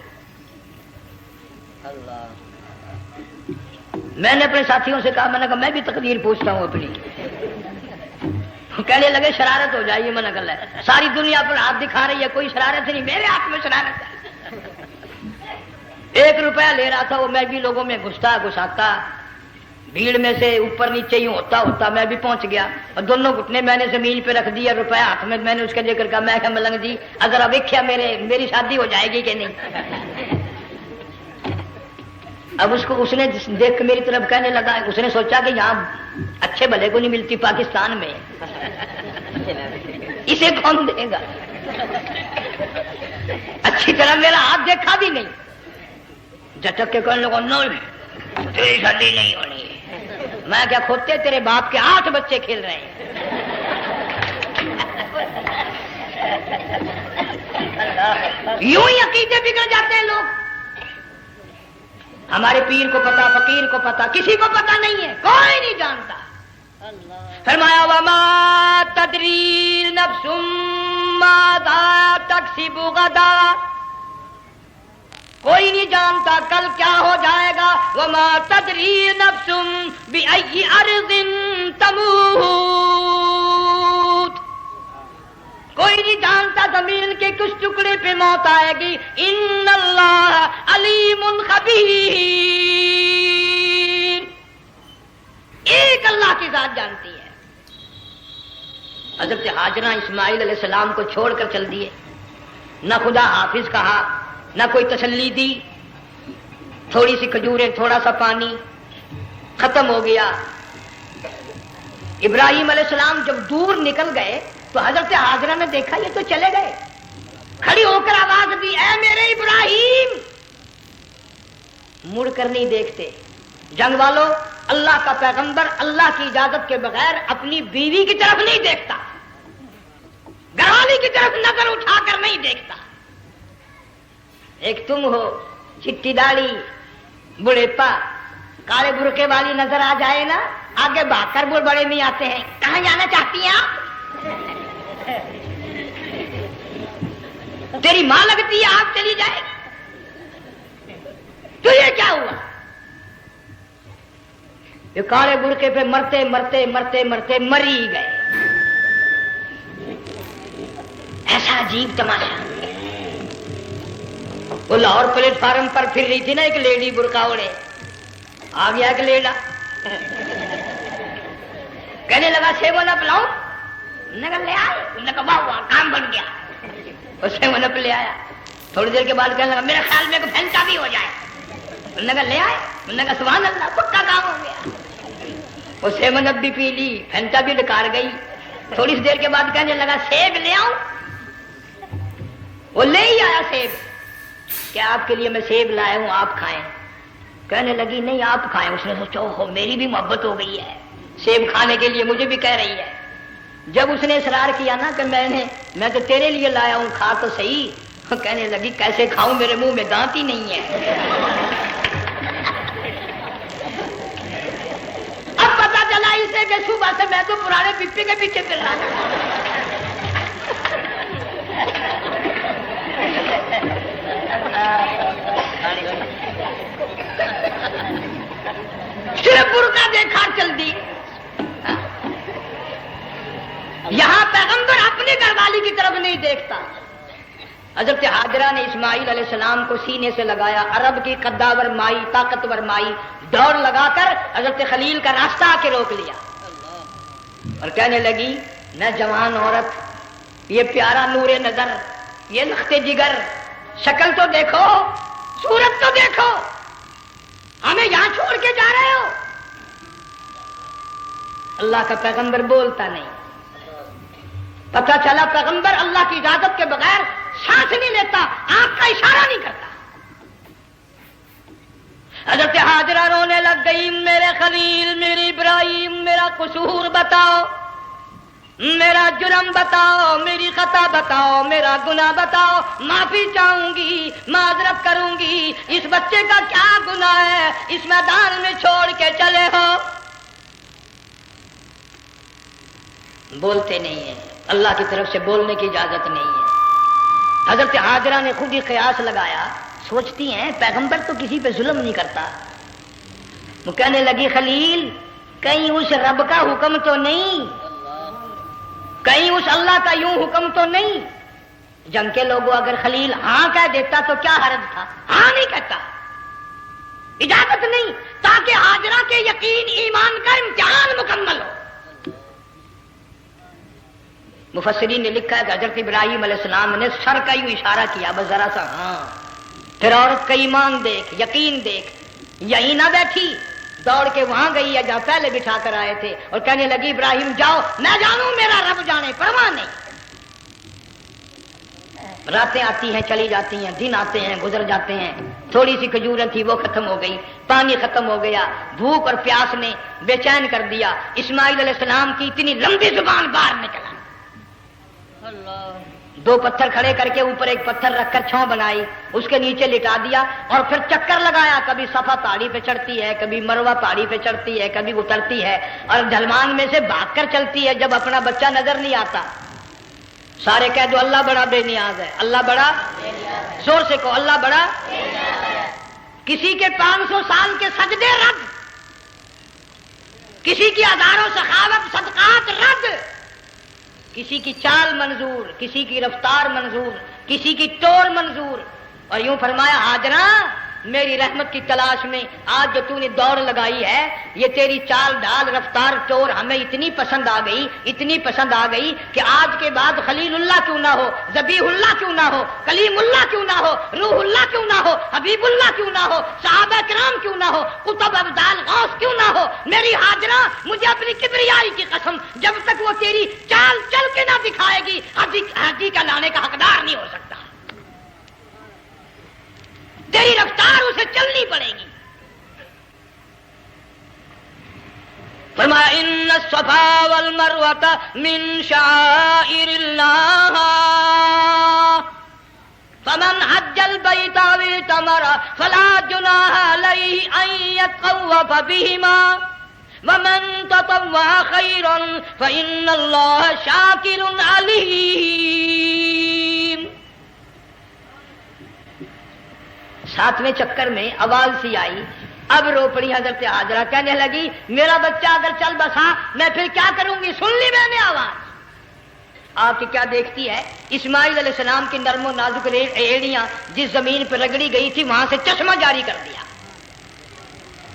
اللہ، میں نے اپنے ساتھیوں سے کہا، میں نے کہا میں بھی تقدیر پوچھتا ہوں اپنی۔ کہنے لگے شرارت ہو جائے، یہ منع کر ہے، ساری دنیا پر ہاتھ دکھا رہی ہے، کوئی شرارت نہیں، میرے ہاتھ میں شرارت ہے۔ 1 روپیہ لے رہا تھا وہ، میں بھی لوگوں میں گھساتا بھیڑ میں سے اوپر نیچے ہی ہوتا میں بھی پہنچ گیا، اور دونوں گھٹنے میں نے زمین پہ رکھ دیا، روپیہ ہاتھ میں نے اس کے دے کر کہا، میں کہا ملنگ جی اگر اب ویکھیا میری شادی ہو جائے گی کہ نہیں؟ اب اس نے دیکھ کے میری طرف کہنے لگا، اس نے سوچا کہ یہاں اچھے بھلے کو نہیں ملتی پاکستان میں، اسے کون دے گا؟ اچھی طرح میرا ہاتھ دیکھا بھی نہیں، جھٹک کے کہنے لگا نہیں تیری شادی نہیں ہونی۔ میں کیا کھوتے، تیرے باپ کے 8 بچے کھیل رہے ہیں۔ یوں ہی عقیدے بگڑ جاتے ہیں لوگ۔ ہمارے پیر کو پتا، فقیر کو پتا، کسی کو پتا نہیں ہے، کوئی نہیں جانتا۔ فرمایا وما تدری نفس ماذا تکسب غدا، کوئی نہیں جانتا کل کیا ہو جائے گا۔ وما تدری نفس بأی ارض تموت، کوئی نہیں جانتا زمین کے کس ٹکڑے پہ موت آئے گی۔ ان اللہ علیم خبیر، ایک اللہ کی ذات جانتی ہے۔ حضرت ہاجرہ اسماعیل علیہ السلام کو چھوڑ کر چل دیے، نہ خدا حافظ کہا، نہ کوئی تسلی دی، تھوڑی سی کھجوریں، تھوڑا سا پانی، ختم ہو گیا۔ ابراہیم علیہ السلام جب دور نکل گئے تو حضرت ہاجرہ نے دیکھا یہ تو چلے گئے، کھڑی ہو کر آواز دی، اے میرے ابراہیم۔ مڑ کر نہیں دیکھتے۔ جنگ والوں، اللہ کا پیغمبر اللہ کی اجازت کے بغیر اپنی بیوی کی طرف نہیں دیکھتا، گھر والی کی طرف نظر اٹھا کر نہیں دیکھتا۔ ایک تم ہو، چٹی داڑھی، بڑھیپا، کالے برقعے والی نظر آ جائے نا، آگے بھاگ کر بڑے نہیں آتے ہیں، کہاں جانا چاہتی ہیں آپ؟ تیری ماں لگتی ہے، آپ چلی جائے تو یہ کیا ہوا؟ یہ کالے برقعے پہ مرتے مرتے مرتے مرتے مری گئے۔ ایسا عجیب تماشا۔ وہ لاہور پلیٹ فارم پر پھر رہی تھی نا ایک لیڈی برقع اوڑے، آ گیا ایک لیڈا، کہنے لگا سیون اپ لاؤں، نے کہا لے آئے، نے کہا واہ واہ کام بن گیا، اور سیون اپ لے آیا۔ تھوڑی دیر کے بعد کہنے لگا میرے خیال میں پھینٹا بھی ہو جائے، نے کہا لے آئے، نے کہا سبحان اللہ پکا کام ہو گیا۔ وہ سیون اپ بھی پی لی، پھینٹا بھی ڈکار گئی۔ تھوڑی سی دیر کے بعد کہنے لگا سیب لے آؤں، وہ لے ہی آیا سیب، کیا آپ کے لیے میں سیب لایا ہوں آپ کھائیں؟ کہنے لگی نہیں آپ کھائیں۔ اس نے سوچا ہو میری بھی محبت ہو گئی ہے، سیب کھانے کے لیے مجھے بھی کہہ رہی ہے۔ جب اس نے اصرار کیا نا کہ میں تو تیرے لیے لایا ہوں، کھا تو صحیح، کہنے لگی کیسے کھاؤں، میرے منہ میں دانت ہی نہیں ہے۔ اب پتا چلا اسے کہ صبح سے میں تو پرانے پپی کے پیچھے پھر رہا تھا۔ صرف برقع دیکھا چل دی۔ یہاں پیغمبر اپنے گھر والی کی طرف نہیں دیکھتا۔ حضرت ہاجرہ نے اسماعیل علیہ السلام کو سینے سے لگایا، عرب کی قداور مائی، طاقتور مائی، دوڑ لگا کر حضرت خلیل کا راستہ آ کے روک لیا اور کہنے لگی نہ جوان عورت، یہ پیارا نور نظر، یہ لخت جگر، شکل تو دیکھو، صورت تو دیکھو، ہمیں یہاں چھوڑ کے جا رہے ہو؟ اللہ کا پیغمبر بولتا نہیں۔ پتا چلا پیغمبر اللہ کی اجازت کے بغیر سانس نہیں لیتا، آنکھ کا اشارہ نہیں کرتا۔ حضرت ہاجرہ رونے لگ گئی، میرے خلیل، میرے ابراہیم، میرا قصور بتاؤ، میرا جرم بتاؤ، میری خطا بتاؤ، میرا گناہ بتاؤ، معافی چاہوں گی، معذرت کروں گی۔ اس بچے کا کیا گناہ ہے اس میدان میں چھوڑ کے چلے ہو؟ بولتے نہیں ہیں، اللہ کی طرف سے بولنے کی اجازت نہیں ہے۔ حضرت حاجرہ نے خود ہی قیاس لگایا، سوچتی ہیں پیغمبر تو کسی پہ ظلم نہیں کرتا. وہ کہنے لگی خلیل کہیں اس رب کا حکم تو نہیں، کہیں اس اللہ کا یوں حکم تو نہیں. جنگ کے لوگوں اگر خلیل ہاں کہہ دیتا تو کیا حرج تھا؟ ہاں نہیں کہتا، اجازت نہیں، تاکہ حاجرہ کے یقین ایمان کا امتحان مکمل ہو. مفسرین نے لکھا ہے کہ حضرت ابراہیم علیہ السلام نے سر کا یوں اشارہ کیا، بس ذرا سا ہاں. پھر عورت کا ایمان دیکھ، یقین دیکھ، یہی نہ بیٹھی، دوڑ کے وہاں گئی ہے جہاں پہلے بٹھا کر آئے تھے، اور کہنے لگی ابراہیم جاؤ، میں جانوں میرا رب جانے، پرواہ نہیں. راتیں آتی ہیں چلی جاتی ہیں، دن آتے ہیں گزر جاتے ہیں. تھوڑی سی کھجوریں تھی وہ ختم ہو گئی، پانی ختم ہو گیا، بھوک اور پیاس نے بے چین کر دیا. اسماعیل علیہ السلام کی اتنی لمبی زبان باہر نکلا. دو پتھر کھڑے کر کے اوپر ایک پتھر رکھ کر چھاؤں بنائی، اس کے نیچے لٹا دیا، اور پھر چکر لگایا. کبھی صفا پہاڑی پہ چڑھتی ہے، کبھی مروہ پہاڑی پہ چڑھتی ہے، کبھی اترتی ہے، اور ڈھلمان میں سے بھاگ کر چلتی ہے جب اپنا بچہ نظر نہیں آتا. سارے کہہ دو اللہ بڑا بے نیاز ہے، اللہ بڑا، زور سے کہو اللہ بڑا. کسی کے 500 سال کے سجدے رد، کسی کی ہزاروں سخاوت صدقات رد، کسی کی چال منظور، کسی کی رفتار منظور، کسی کی ٹور منظور. اور یوں فرمایا حاجرہ میری رحمت کی تلاش میں آج جو تو نے دوڑ لگائی ہے، یہ تیری چال ڈال رفتار ٹور ہمیں اتنی پسند آ گئی، اتنی پسند آ گئی کہ آج کے بعد خلیل اللہ کیوں نہ ہو، ذبیح اللہ کیوں نہ ہو، کلیم اللہ کیوں نہ ہو، روح اللہ کیوں نہ ہو، حبیب اللہ کیوں نہ ہو، صحابہ کرام کیوں نہ ہو، قطب ابدال غوث کیوں نہ ہو. میری حاجرہ مجھے اپنی کبریائی کی قسم جب تک وہ تیری چال چل کے نہ دکھائے گی حاجی کا لانے کا حقدار نہیں ہو سکتا. تیری رفتار اسے چلنی پڑے گی. فرمایا ان الصفا والمروۃ من شعائر اللہ فمن حج البیت او اعتمر فلا جناح علیہ ان یطوف بہما ومن تطوع خیرا فإن اللہ شاکر علیم. 7ویں چکر میں آواز سی آئی، اب رو پڑی حضرت حاجرہ، کہنے لگی میرا بچہ اگر چل بسا میں پھر کیا کروں گی. سن لی میں نے آواز. آپ کی کیا دیکھتی ہے، اسماعیل علیہ السلام کی نرم و نازک ایڑیاں جس زمین پہ رگڑی گئی تھی وہاں سے چشمہ جاری کر دیا.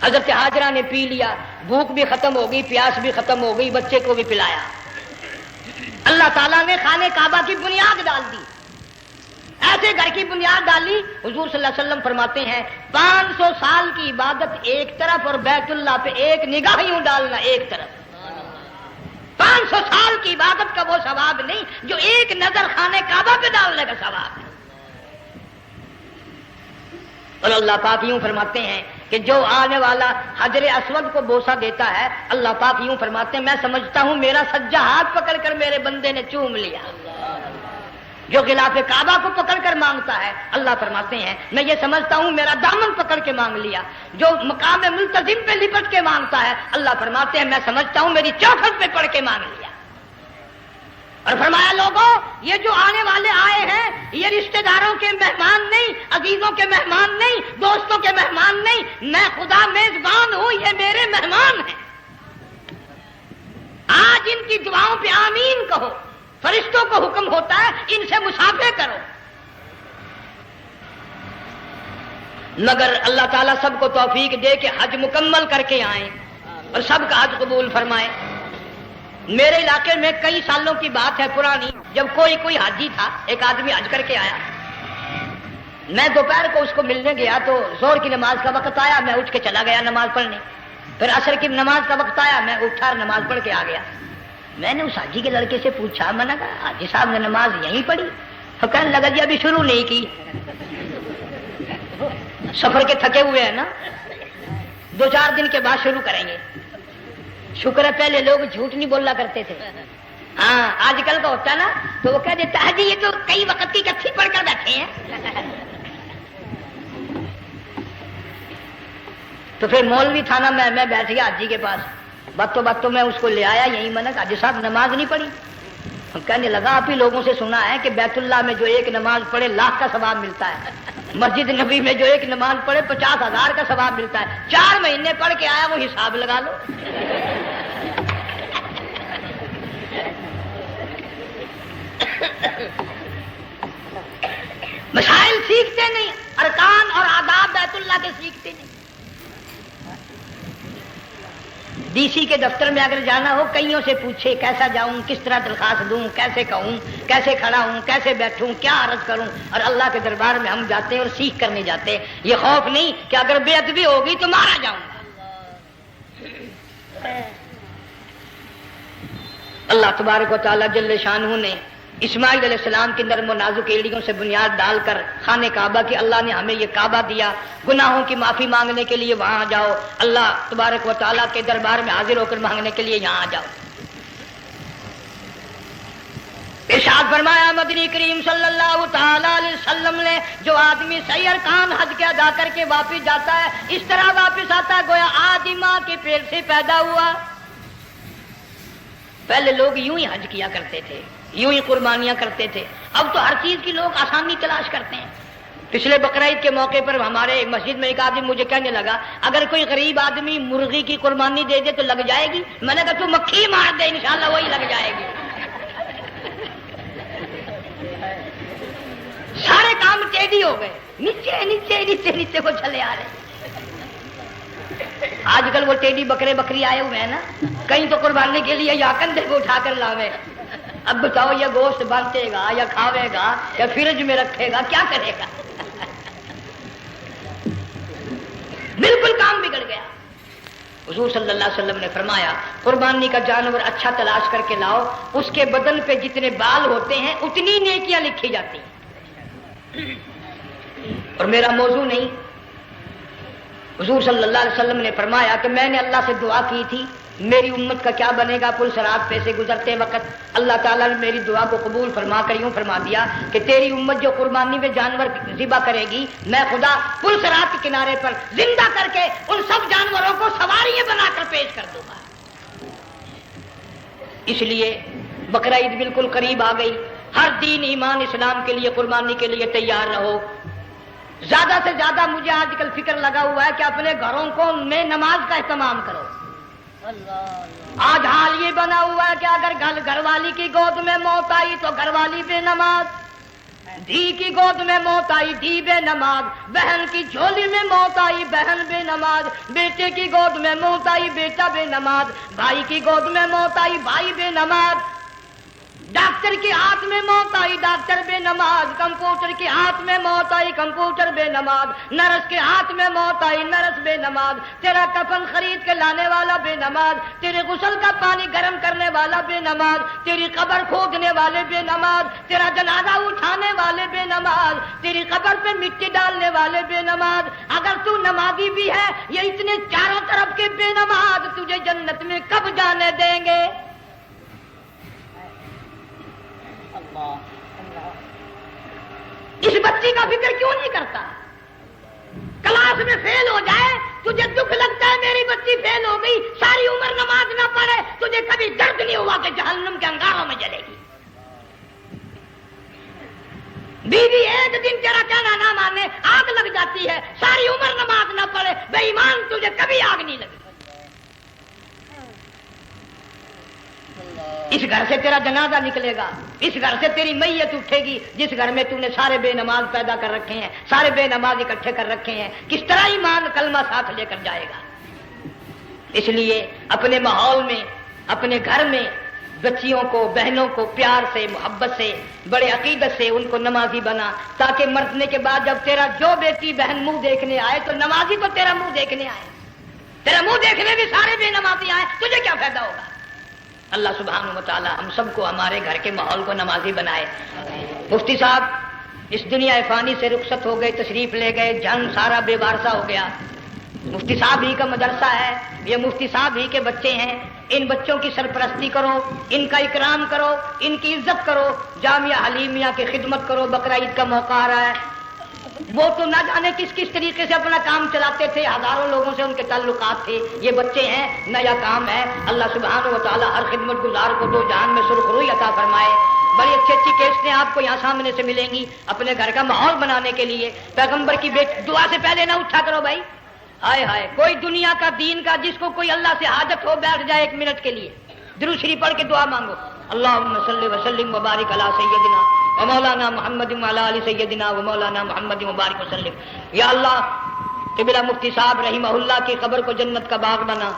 حضرت حاجرہ نے پی لیا، بھوک بھی ختم ہو گئی، پیاس بھی ختم ہو گئی، بچے کو بھی پلایا. اللہ تعالیٰ نے خانہ کعبہ کی بنیاد ڈال دی، ایسے گھر کی بنیاد ڈالی. حضور صلی اللہ علیہ وسلم فرماتے ہیں 500 سال کی عبادت ایک طرف اور بیت اللہ پہ ایک نگاہ یوں ڈالنا ایک طرف. 500 سال کی عبادت کا وہ ثواب نہیں جو ایک نظر خانہ کعبہ پہ ڈالنے کا ثواب ہے. اور اللہ پاک یوں فرماتے ہیں کہ جو آنے والا حجر اسود کو بوسہ دیتا ہے، اللہ پاک یوں فرماتے ہیں میں سمجھتا ہوں میرا سجا ہاتھ پکڑ کر میرے بندے نے چوم لیا. جو غلاف کعبہ کو پکڑ کر مانگتا ہے، اللہ فرماتے ہیں میں یہ سمجھتا ہوں میرا دامن پکڑ کے مانگ لیا. جو مقام ملتزم پہ لپٹ کے مانگتا ہے، اللہ فرماتے ہیں میں سمجھتا ہوں میری چوکھٹ پہ پڑھ کے مانگ لیا. اور فرمایا لوگوں یہ جو آنے والے آئے ہیں یہ رشتہ داروں کے مہمان نہیں، عزیزوں کے مہمان نہیں، دوستوں کے مہمان نہیں، میں خدا میزبان ہوں، یہ میرے مہمان ہیں. آج ان کی دعاؤں پہ آمین کہو. فرشتوں کو حکم ہوتا ہے ان سے مسافے کرو. مگر اللہ تعالیٰ سب کو توفیق دے کہ حج مکمل کر کے آئیں اور سب کا حج قبول فرمائے. میرے علاقے میں کئی سالوں کی بات ہے پرانی، جب کوئی حاجی تھا، ایک آدمی حج کر کے آیا. میں دوپہر کو اس کو ملنے گیا تو ظہر کی نماز کا وقت آیا، میں اٹھ کے چلا گیا نماز پڑھنے. پھر عصر کی نماز کا وقت آیا، میں اٹھا اور نماز پڑھ کے آ گیا. میں نے اس حاجی کے لڑکے سے پوچھا، میں نے کہا حاجی صاحب نے نماز یہیں پڑھی؟ تو کہنے لگا جی ابھی شروع نہیں کی، سفر کے تھکے ہوئے ہیں نا، 2-4 دن کے بعد شروع کریں گے. شکر ہے پہلے لوگ جھوٹ نہیں بولا کرتے تھے. ہاں آج کل کا ہوتا نا تو وہ کہہ دیتا ہے جی یہ تو کئی وقت کی کچھی پڑھ کر بیٹھے ہیں. تو پھر مولوی تھا نا، میں بیٹھ گیا حاجی کے پاس. باتوں میں اس کو لے آیا یہی، میں نے کہا حاجی صاحب نماز نہیں پڑھی؟ کہنے لگا آپ ہی لوگوں سے سنا ہے کہ بیت اللہ میں جو ایک نماز پڑھے 1,00,000 کا ثواب ملتا ہے، مسجد نبی میں جو ایک نماز پڑھے 50,000 کا ثواب ملتا ہے، 4 مہینے پڑھ کے آیا، وہ حساب لگا لو۔ مسائل سیکھتے نہیں، ارکان اور آداب بیت اللہ کے سیکھتے نہیں۔ ڈی سی کے دفتر میں اگر جانا ہو کئیوں سے پوچھے کیسا جاؤں، کس طرح درخواست دوں، کیسے کہوں، کیسے کھڑا ہوں، کیسے بیٹھوں، کیا عرض کروں، اور اللہ کے دربار میں ہم جاتے ہیں اور سیکھ کرنے جاتے ہیں، یہ خوف نہیں کہ اگر بے ادبی ہوگی تو مارا جاؤں گا۔ اللہ تبارک و تعالیٰ جل شانہ نے اسماعیل علیہ السلام کی نرم و نازک ایڑیوں سے بنیاد ڈال کر خانہ کعبہ کی، اللہ نے ہمیں یہ کعبہ دیا، گناہوں کی معافی مانگنے کے لیے وہاں جاؤ، اللہ تبارک و تعالیٰ کے دربار میں حاضر ہو کر مانگنے کے لیے یہاں جاؤ۔ ارشاد فرمایا مدنی کریم صلی اللہ تعالی علیہ وسلم نے، جو آدمی صحیح ارکان حج کے ادا کر کے واپس جاتا ہے اس طرح واپس آتا ہے گویا آج ہی ماں کے پیٹ سے پیدا ہوا۔ پہلے لوگ یوں ہی حج کیا کرتے تھے، یوں ہی قربانیاں کرتے تھے، اب تو ہر چیز کی لوگ آسانی تلاش کرتے ہیں۔ پچھلے بقرعید کے موقع پر ہمارے مسجد میں ایک آدمی مجھے کہنے لگا اگر کوئی غریب آدمی مرغی کی قربانی دے دے تو لگ جائے گی؟ میں نے کہا تو مکھی مار دے انشاءاللہ وہی لگ جائے گی۔ سارے کام ٹیڑھی ہو گئے، نیچے نیچے نیچے نیچے کو چلے آ رہے۔ آج کل وہ ٹیڑھی بکرے بکری آئے ہوئے ہیں نا، کہیں تو قربانی کے لیے یا کندھے کو اٹھا کر لاوے، اب بتاؤ یہ گوشت بانٹے گا یا کھاوے گا یا فریج میں رکھے گا، کیا کرے گا؟ بالکل کام بگڑ گیا۔ حضور صلی اللہ علیہ وسلم نے فرمایا قربانی کا جانور اچھا تلاش کر کے لاؤ، اس کے بدن پہ جتنے بال ہوتے ہیں اتنی نیکیاں لکھی جاتی ہیں۔ اور میرا موضوع نہیں، حضور صلی اللہ علیہ وسلم نے فرمایا کہ میں نے اللہ سے دعا کی تھی میری امت کا کیا بنے گا، پل صراط پہ سے گزرتے وقت اللہ تعالیٰ نے میری دعا کو قبول فرما کر یوں فرما دیا کہ تیری امت جو قربانی میں جانور ذبح کرے گی میں خدا پل صراط کے کنارے پر زندہ کر کے ان سب جانوروں کو سواریاں بنا کر پیش کر دوں گا۔ اس لیے بقرعید بالکل قریب آ گئی، ہر دین ایمان اسلام کے لیے قربانی کے لیے تیار رہو۔ زیادہ سے زیادہ مجھے آج کل فکر لگا ہوا ہے کہ اپنے گھروں کو میں نماز کا اہتمام کرو۔ آج حال یہ بنا ہوا ہے کہ اگر گھر والی کی گود میں موت آئی تو گھر والی بے نماز، دھی کی گود میں موت آئی دھی بے نماز، بہن کی جھولی میں موت آئی بہن بے نماز، بیٹے کی گود میں موت آئی بیٹا بے نماز، بھائی کی گود میں موت آئی بھائی بے نماز، ڈاکٹر کے ہاتھ میں موت آئی ڈاکٹر بے نماز، کمپیوٹر کے ہاتھ میں موت آئی کمپیوٹر بے نماز، نرس کے ہاتھ میں موت آئی نرس بے نماز، تیرا کفن خرید کے لانے والا بے نماز، تیرے غسل کا پانی گرم کرنے والا بے نماز، تیری قبر کھودنے والے بے نماز، تیرا جنازہ اٹھانے والے بے نماز، تیری قبر پہ مٹی ڈالنے والے بے نماز۔ اگر تو نمازی بھی ہے یہ اتنے چاروں طرف کے بے نماز تجھے جنت میں کب جانے دیں گے؟ اس بچی کا فکر کیوں نہیں کرتا؟ کلاس میں فیل ہو جائے تجھے دکھ لگتا ہے میری بچی فیل ہو گئی، ساری عمر نماز نہ پڑھے تجھے کبھی درد نہیں ہوا کہ جہنم کے انگاروں میں جلے گی؟ بیوی ایک دن تیرا کہنا نہ مانے آگ لگ جاتی ہے، ساری عمر نماز نہ پڑھے بے ایمان تجھے کبھی آگ نہیں لگی۔ اس گھر سے تیرا جنازہ نکلے گا، اس گھر سے تیری میت اٹھے گی جس گھر میں تو نے سارے بے نماز پیدا کر رکھے ہیں، سارے بے نماز اکٹھے کر رکھے ہیں، کس طرح ایمان کلمہ ساتھ لے کر جائے گا؟ اس لیے اپنے ماحول میں اپنے گھر میں بچیوں کو بہنوں کو پیار سے محبت سے بڑے عقیدت سے ان کو نمازی بنا، تاکہ مرنے کے بعد جب تیرا جو بیٹی بہن منہ دیکھنے آئے تو نمازی تو تیرا منہ دیکھنے آئے، تیرا منہ دیکھنے بھی سارے بے نمازی آئے، تجھے کیا فائدہ ہوگا؟ اللہ سبحانہ و تعالی ہم سب کو ہمارے گھر کے ماحول کو نمازی بنائے۔ مفتی صاحب اس دنیا فانی سے رخصت ہو گئے، تشریف لے گئے، جان سارا بے وارثہ ہو گیا۔ مفتی صاحب ہی کا مدرسہ ہے، یہ مفتی صاحب ہی کے بچے ہیں، ان بچوں کی سرپرستی کرو، ان کا اکرام کرو، ان کی عزت کرو، جامعہ حلیمیہ کی خدمت کرو۔ بقرعید کا موقع آ رہا ہے، وہ تو نہ جانے کس کس طریقے سے اپنا کام چلاتے تھے، ہزاروں لوگوں سے ان کے تعلقات تھے. یہ بچے ہیں، نیا کام ہے. اللہ سبحانہ و تعالیٰ ہر خدمت گزار کو دو جہان میں سرخ روئی عطا فرمائے. بڑی اچھی اچھی کیسٹیں آپ کو یہاں سامنے سے ملیں گی اپنے گھر کا ماحول بنانے کے لیے. پیغمبر کی دعا سے پہلے نہ اٹھا کرو بھائی. ہائے ہائے، کوئی دنیا کا دین کا جس کو کوئی اللہ سے حاجت ہو بیٹھ جائے 1 منٹ کے لیے، درود شریف پڑھ کے دعا مانگو. اللہم صلی وسلم وبارک علی سیدنا و مولانا محمد وعلی آل سیدنا و مولانا محمد وبارک وسلم. یا اللہ، قبلہ مفتی صاحب رحمہ اللہ کی قبر کو جنت کا باغ بنا.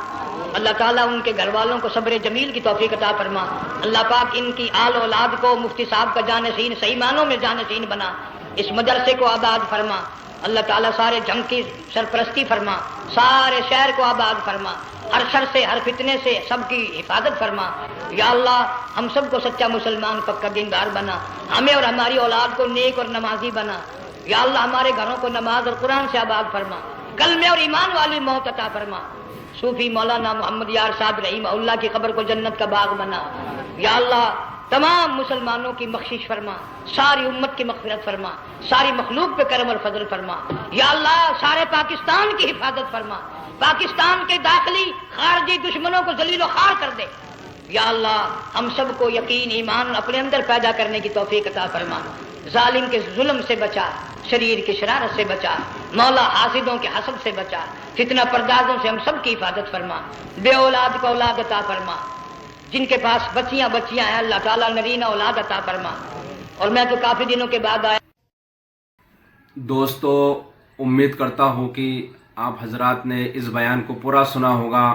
اللہ تعالیٰ ان کے گھر والوں کو صبر جمیل کی توفیق عطا فرما. اللہ پاک ان کی آل اولاد کو مفتی صاحب کا جانشین صحیح معنوں میں جانشین بنا. اس مدرسے کو آباد فرما. اللہ تعالیٰ سارے جنگ کی سرپرستی فرما، سارے شہر کو آباد فرما، ہر شر سے ہر فتنے سے سب کی حفاظت فرما. یا اللہ، ہم سب کو سچا مسلمان پکا دیندار بنا. ہمیں اور ہماری اولاد کو نیک اور نمازی بنا. یا اللہ، ہمارے گھروں کو نماز اور قرآن سے آباد فرما. کلمے اور ایمان والی موت عطا فرما. صوفی مولانا محمد یار صاحب رحمہ اللہ کی قبر کو جنت کا باغ بنا. یا اللہ، تمام مسلمانوں کی بخشش فرما، ساری امت کی مغفرت فرما، ساری مخلوق پہ کرم اور فضل فرما. یا اللہ، سارے پاکستان کی حفاظت فرما. پاکستان کے داخلی خارجی دشمنوں کو ذلیل و خوار کر دے. یا اللہ، ہم سب کو یقین ایمان اپنے اندر پیدا کرنے کی توفیق عطا فرما. ظالم کے ظلم سے بچا، شریر کی شرارت سے بچا، مولا حاسدوں کے حسد سے بچا، فتنہ پردازوں سے ہم سب کی حفاظت فرما. بے اولاد کو اولاد عطا فرما. جن کے پاس بچیاں ہیں اللہ تعالیٰ نرینہ اولاد عطا فرما. اور میں تو کافی دنوں کے بعد آیا. دوستو، امید کرتا ہوں کہ آپ حضرات نے اس بیان کو پورا سنا ہوگا.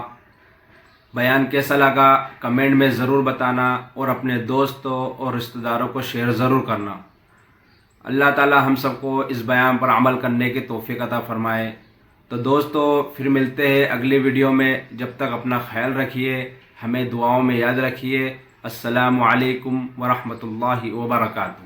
بیان کیسا لگا کمنٹ میں ضرور بتانا، اور اپنے دوستوں اور رشتہ داروں کو شیئر ضرور کرنا. اللہ تعالی ہم سب کو اس بیان پر عمل کرنے کی توفیق عطا فرمائے. تو دوستو، پھر ملتے ہیں اگلی ویڈیو میں. جب تک اپنا خیال رکھیے، ہمیں دعاؤں میں یاد رکھیے. السلام علیکم ورحمۃ اللہ وبرکاتہ.